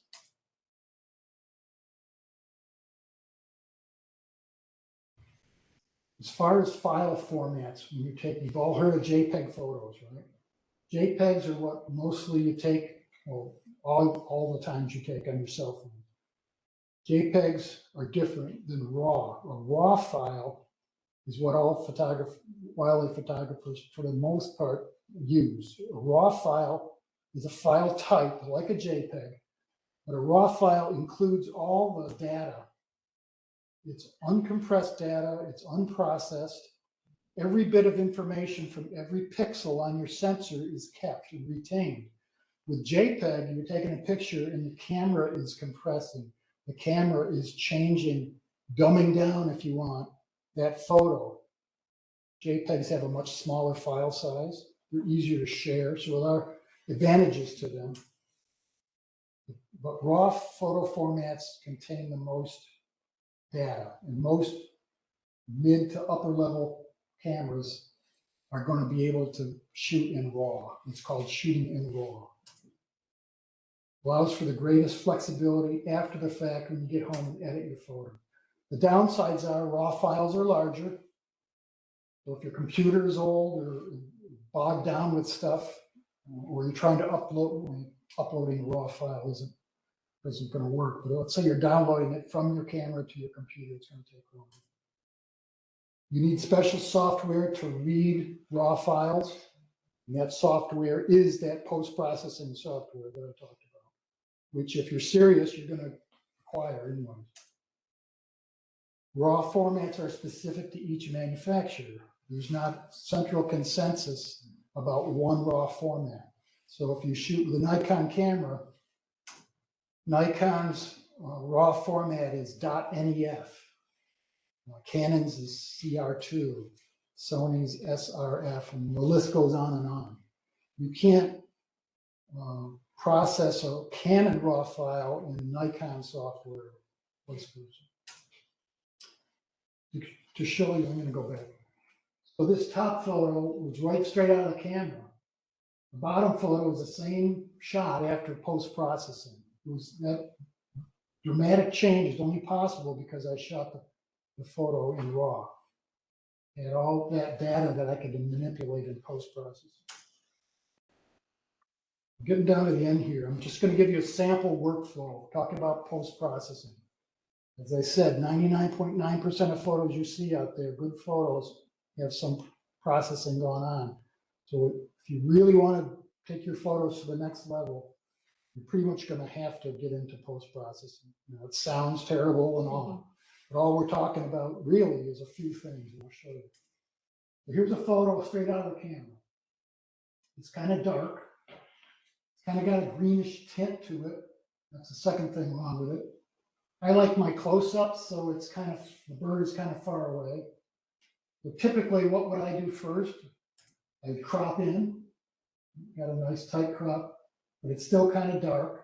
As far as file formats, you've all heard of JPEG photos, right? JPEGs are what mostly you take, well, all the times you take on your cell phone. JPEGs are different than RAW. A RAW file is what all wildlife photographers, for the most part, use. A RAW file is a file type like a JPEG, but a RAW file includes all the data. It's uncompressed data, it's unprocessed. Every bit of information from every pixel on your sensor is kept and retained. With JPEG, you're taking a picture and the camera is compressing. The camera is changing, dumbing down, if you want, that photo. JPEGs have a much smaller file size. They're easier to share, so there are advantages to them. But RAW photo formats contain the most data, and most mid to upper level cameras are going to be able to shoot in RAW. It's called shooting in RAW. Allows for the greatest flexibility after the fact when you get home and edit your photo. The downsides are RAW files are larger. So if your computer is old or bogged down with stuff, or you're trying to uploading a RAW file isn't going to work. But let's say you're downloading it from your camera to your computer, it's going to take longer. You need special software to read RAW files, and that software is that post-processing software that I talked about, which if you're serious, you're going to acquire anyway. RAW formats are specific to each manufacturer. There's not central consensus about one RAW format. So if you shoot with a Nikon camera, Nikon's RAW format is .NEF. Canon's is CR2. Sony's SRF, and the list goes on and on. You can't process a Canon RAW file in Nikon software, vice versa. To show you, I'm going to go back. So this top photo was right straight out of the camera. The bottom photo is the same shot after post-processing. That dramatic change is only possible because I shot the photo in RAW. And all that data that I could manipulate in post-processing. Getting down to the end here, I'm just going to give you a sample workflow, talking about post-processing. As I said, 99.9% of photos you see out there, good photos, have some processing going on. So if you really want to take your photos to the next level, you're pretty much going to have to get into post-processing. You know, it sounds terrible and all, but all we're talking about really is a few things, and I'll show you. So here's a photo straight out of the camera. It's kind of dark. It's kind of got a greenish tint to it. That's the second thing wrong with it. I like my close-ups, so it's kind of, the bird is kind of far away. So typically, what would I do first? I crop in. Got a nice tight crop, but it's still kind of dark.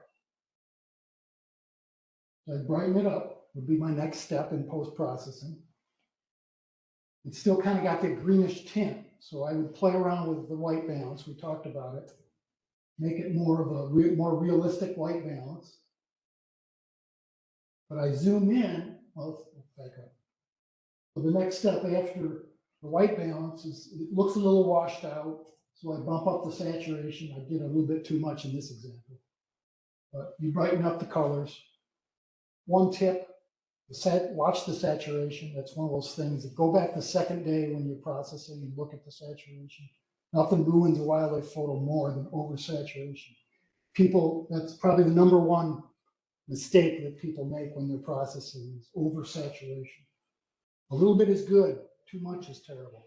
So I brighten it up, would be my next step in post-processing. It's still kind of got that greenish tint, so I would play around with the white balance. We talked about it. Make it more of a more realistic white balance. But I zoom in, well, let's back up. So the next step after the white balance is, it looks a little washed out, so I bump up the saturation. I did a little bit too much in this example. But you brighten up the colors. One tip, watch the saturation. That's one of those things that go back the second day when you're processing and look at the saturation. Nothing ruins a wildlife photo more than oversaturation. People, that's probably the number one mistake that people make when they're processing is oversaturation. A little bit is good, too much is terrible.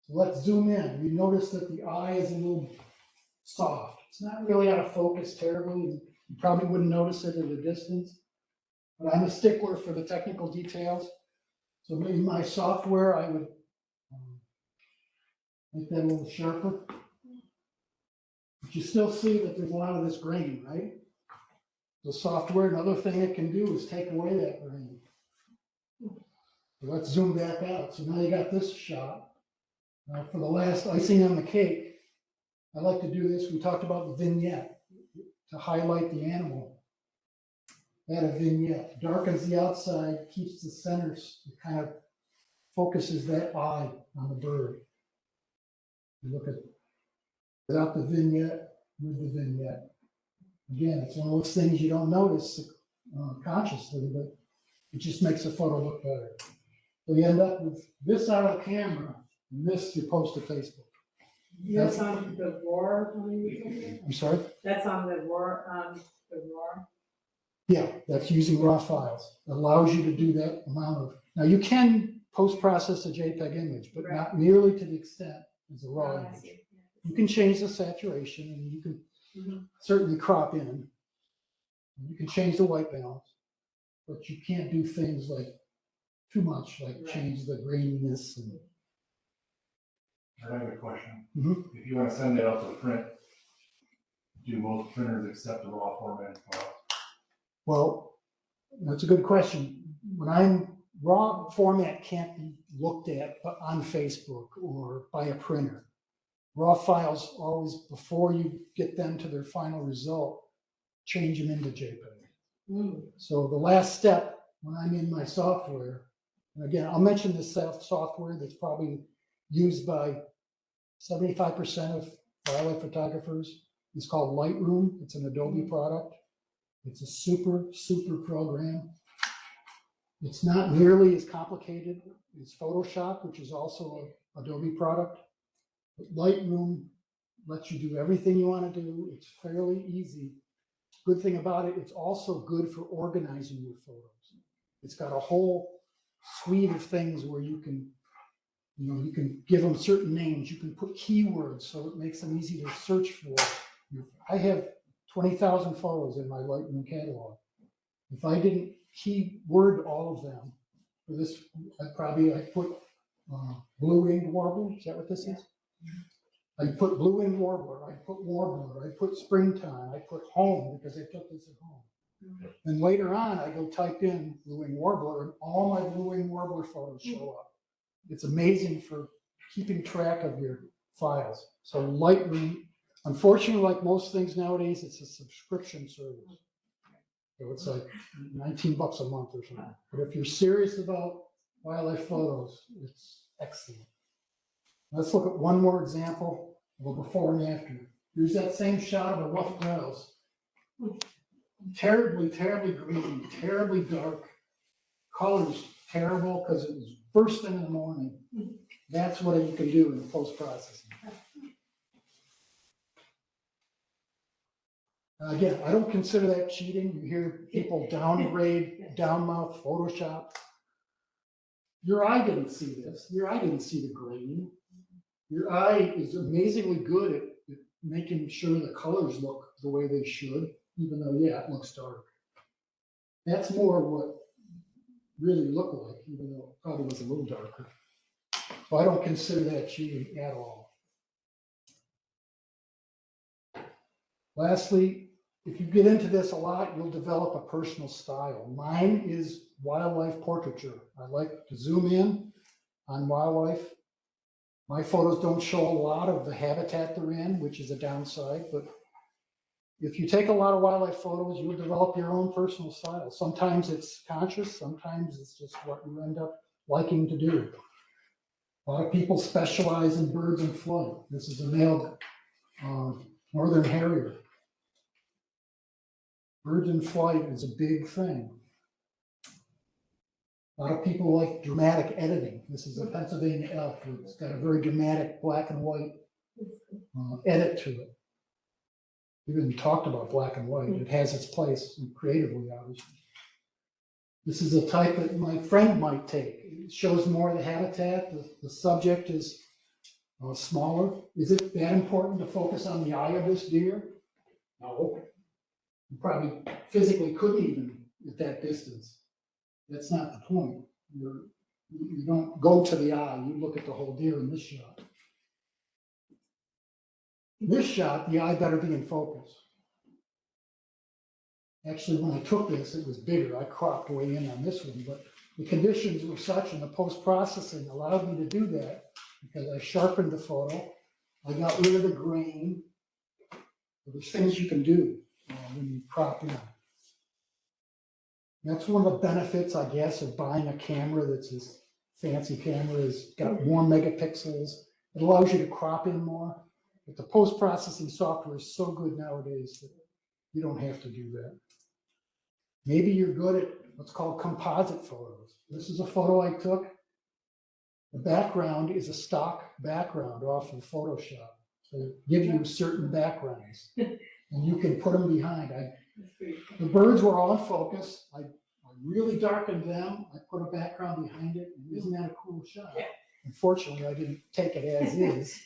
So let's zoom in. You notice that the eye is a little soft. It's not really out of focus terribly. You probably wouldn't notice it at a distance. But I'm a stickler for the technical details. So in my software, I would make that a little sharper. But you still see that there's a lot of this grain, right? The software, another thing it can do is take away that grain. So let's zoom back out. So now you got this shot. Now for the last icing on the cake, I like to do this. We talked about the vignette to highlight the animal. Add a vignette. Darkens the outside, keeps the centers, it kind of focuses that eye on the bird. You look at without the vignette, with the vignette. Again, it's one of those things you don't notice consciously, but it just makes the photo look better. So you end up with this out of the camera, and this you post to Facebook. That's on the RAW. I'm sorry? That's on the RAW. Yeah, that's using raw files. It allows you to do that amount of. Now you can post-process a JPEG image, but not nearly to the extent as a raw image. You can change the saturation, and you can certainly crop in. You can change the white balance, but you can't do things like too much, like change the graininess. And I have a question. Mhm. If you want to send that out to print, do most printers accept the raw format file? well, that's a good question. When I'm raw format can't be looked at on Facebook or by a printer. Raw files always, before you get them to their final result, change them into JPEG. So the last step when I'm in my software, and again, I'll mention this software that's probably used by 75% of wildlife photographers. It's called Lightroom. It's an Adobe product. It's a super program. It's not nearly as complicated as Photoshop, which is also an Adobe product. But Lightroom lets you do everything you want to do. It's fairly easy. Good thing about it, it's also good for organizing your photos. It's got a whole suite of things where you can give them certain names. You can put keywords so it makes them easy to search for. I have 20,000 photos in my Lightroom catalog. If I didn't keyword all of them for this, I put blue-winged warbler. Is that what this is? I put blue-winged warbler, I put warbler, I put springtime, I put home because I took this at home. And later on, I go type in blue-winged warbler and all my blue-winged warbler photos show up. It's amazing for keeping track of your files. So Lightroom, unfortunately, like most things nowadays, it's a subscription service. So it's like $19 a month or something. But if you're serious about wildlife photos, it's excellent. Let's look at one more example of a before and after. Here's that same shot of a rough grouse. Terribly, terribly green, terribly dark. Colors terrible because it was first thing in the morning. That's what you can do in post-processing. Again, I don't consider that cheating. You hear people downgrade, downmouth Photoshop. Your eye didn't see this. Your eye didn't see the grain. Your eye is amazingly good at making sure the colors look the way they should, even though, yeah, it looks dark. That's more what really looked like, even though it probably was a little darker. So I don't consider that cheating at all. Lastly, if you get into this a lot, you'll develop a personal style. Mine is wildlife portraiture. I like to zoom in on wildlife. My photos don't show a lot of the habitat they're in, which is a downside, but if you take a lot of wildlife photos, you'll develop your own personal style. Sometimes it's conscious, sometimes it's just what you end up liking to do. A lot of people specialize in birds in flight. This is a male northern harrier. Birds in flight is a big thing. A lot of people like dramatic editing. This is a Pennsylvania elk. It's got a very dramatic black and white edit to it. We even talked about black and white. It has its place creatively, obviously. This is a type that my friend might take. It shows more of the habitat. The subject is smaller. Is it that important to focus on the eye of this deer? No. You probably physically couldn't even at that distance. That's not the point. You don't go to the eye, you look at the whole deer in this shot. This shot, the eye better be in focus. Actually, when I took this, it was bigger. I cropped way in on this one, but the conditions were such and the post-processing allowed me to do that because I sharpened the photo. I got rid of the grain. There's things you can do when you crop in. That's one of the benefits, I guess, of buying a camera that's this fancy camera. It's got more megapixels. It allows you to crop in more. But the post-processing software is so good nowadays that you don't have to do that. Maybe you're good at what's called composite photos. This is a photo I took. The background is a stock background off of Photoshop. They give you certain backgrounds, and you can put them behind. The birds were all in focus. I really darkened them. I put a background behind it. And isn't that a cool shot? Unfortunately, I didn't take it as is.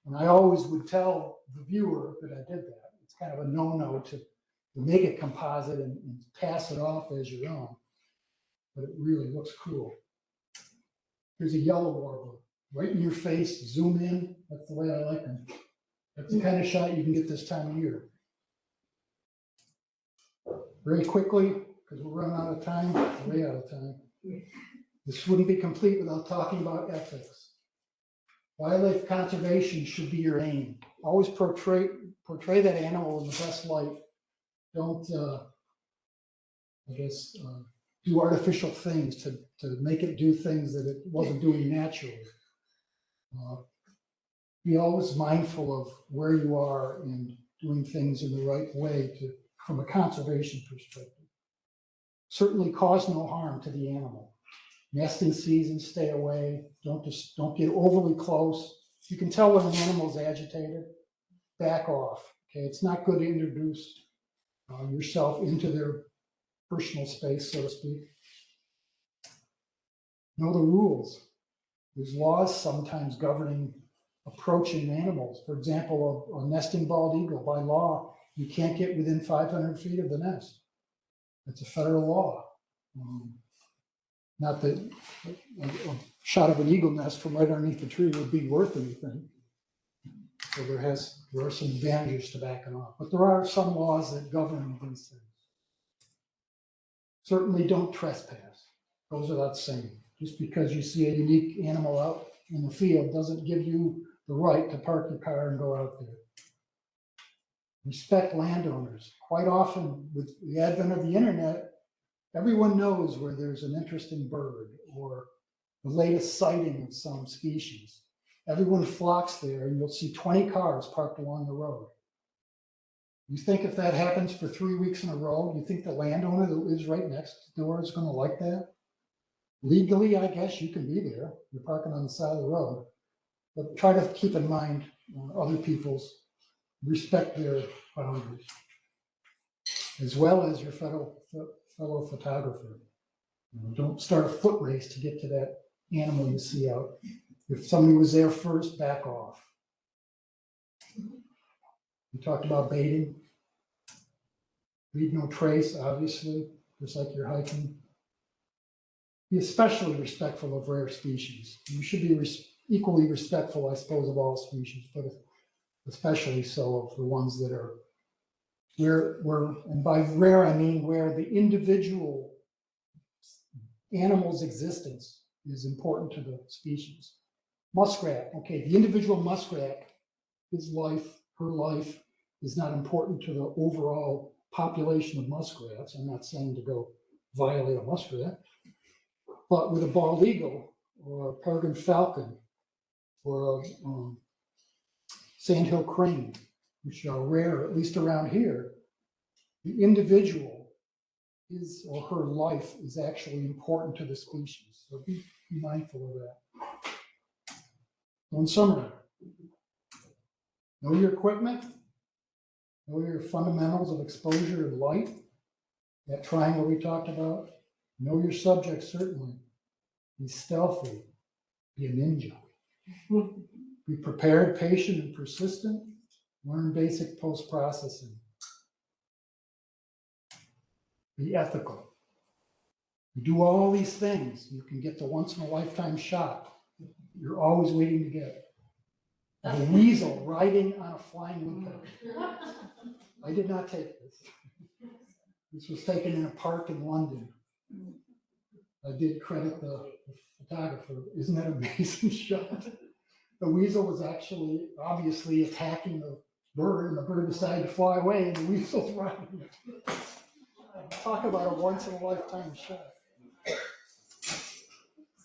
And I always would tell the viewer that I did that. It's kind of a no-no to make it composite and pass it off as your own. But it really looks cool. Here's a yellow warbler. Right in your face, zoom in. That's the way I like them. That's the kind of shot you can get this time of year. Very quickly, because we're running out of time, way out of time. This wouldn't be complete without talking about ethics. Wildlife conservation should be your aim. Always portray that animal in the best light. Don't, do artificial things to make it do things that it wasn't doing naturally. Be always mindful of where you are and doing things in the right way from a conservation perspective. Certainly cause no harm to the animal. Nesting season, stay away. Don't get overly close. You can tell when an animal is agitated. Back off. Okay, it's not good to introduce yourself into their personal space, so to speak. Know the rules. There's laws sometimes governing approaching animals. For example, a nesting bald eagle, by law, you can't get within 500 feet of the nest. It's a federal law. Not that a shot of an eagle nest from right underneath the tree would be worth anything. So there are some advantages to backing off, but there are some laws that govern these things. Certainly don't trespass. Goes without saying. Just because you see a unique animal out in the field doesn't give you the right to park your car and go out there. Respect landowners. Quite often, with the advent of the internet, everyone knows where there's an interesting bird or the latest sighting of some species. Everyone flocks there, and you'll see 20 cars parked along the road. You think if that happens for 3 weeks in a row, you think the landowner that lives right next door is going to like that? Legally, I guess you can be there. You're parking on the side of the road. But try to keep in mind other people's, respect their boundaries, as well as your fellow photographer. Don't start a foot race to get to that animal you see out. If somebody was there first, back off. We talked about baiting. Leave no trace, obviously, just like you're hiking. Be especially respectful of rare species. You should be equally respectful, I suppose, of all species, but especially so of the ones that are where, and by rare I mean where the individual animal's existence is important to the species. Muskrat, okay, the individual muskrat, his life, her life is not important to the overall population of muskrats. I'm not saying to go violate a muskrat, but with a bald eagle or a peregrine falcon or a sandhill crane, which are rare, at least around here, the individual, his or her life is actually important to the species. So be mindful of that. So in summary, know your equipment, know your fundamentals of exposure and light, that triangle we talked about. Know your subject, certainly. Be stealthy, be a ninja. Be prepared, patient, and persistent. Learn basic post-processing. Be ethical. You do all these things, you can get the once-in-a-lifetime shot you're always waiting to get. The weasel riding on a flying woodpecker. I did not take this. This was taken in a park in London. I did credit the photographer. Isn't that an amazing shot? The weasel was actually obviously attacking the bird, and the bird decided to fly away, and the weasel's riding it. Talk about a once-in-a-lifetime shot.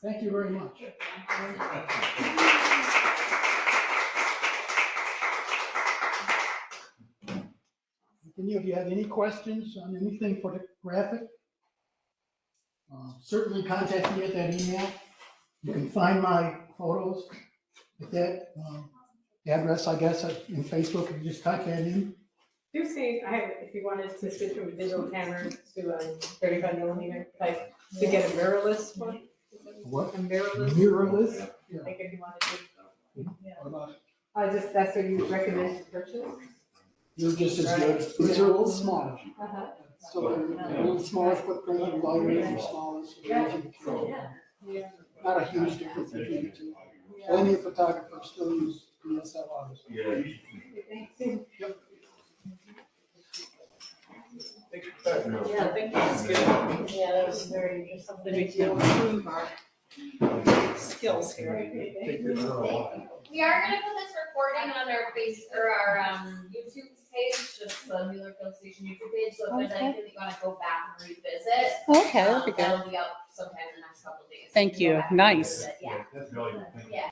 Thank you very much. Any of you have any questions on anything photographic? Certainly contact me at that email. You can find my photos at that address, I guess, in Facebook. You just type that in. Do see, if you wanted to switch from a digital camera to a 35 millimeter type, to get a mirrorless one. What? A mirrorless. Mirrorless? Yeah. Like if you wanted to. Yeah. What about it? That's what you recommend to purchase? You're just as good. These are a little small. Uh-huh. So they're a little smaller footprint and lighter and smaller. So they're easy to carry. Yeah. Not a huge difference between the two. Plenty of photographers still use DSLRs. Yep. Yeah, I think that's good. Yeah, that was very interesting. Something to improve our skills here. We are gonna put this recording on our our YouTube page, just the Mueller Field Station YouTube page, so if there's Okay. anything that you wanna go back and revisit. Okay, that'd be good. That'll be out sometime in the next couple of days. Thank You can go you. back and Nice. revisit, Yeah, That's valuable. Thank you. yeah.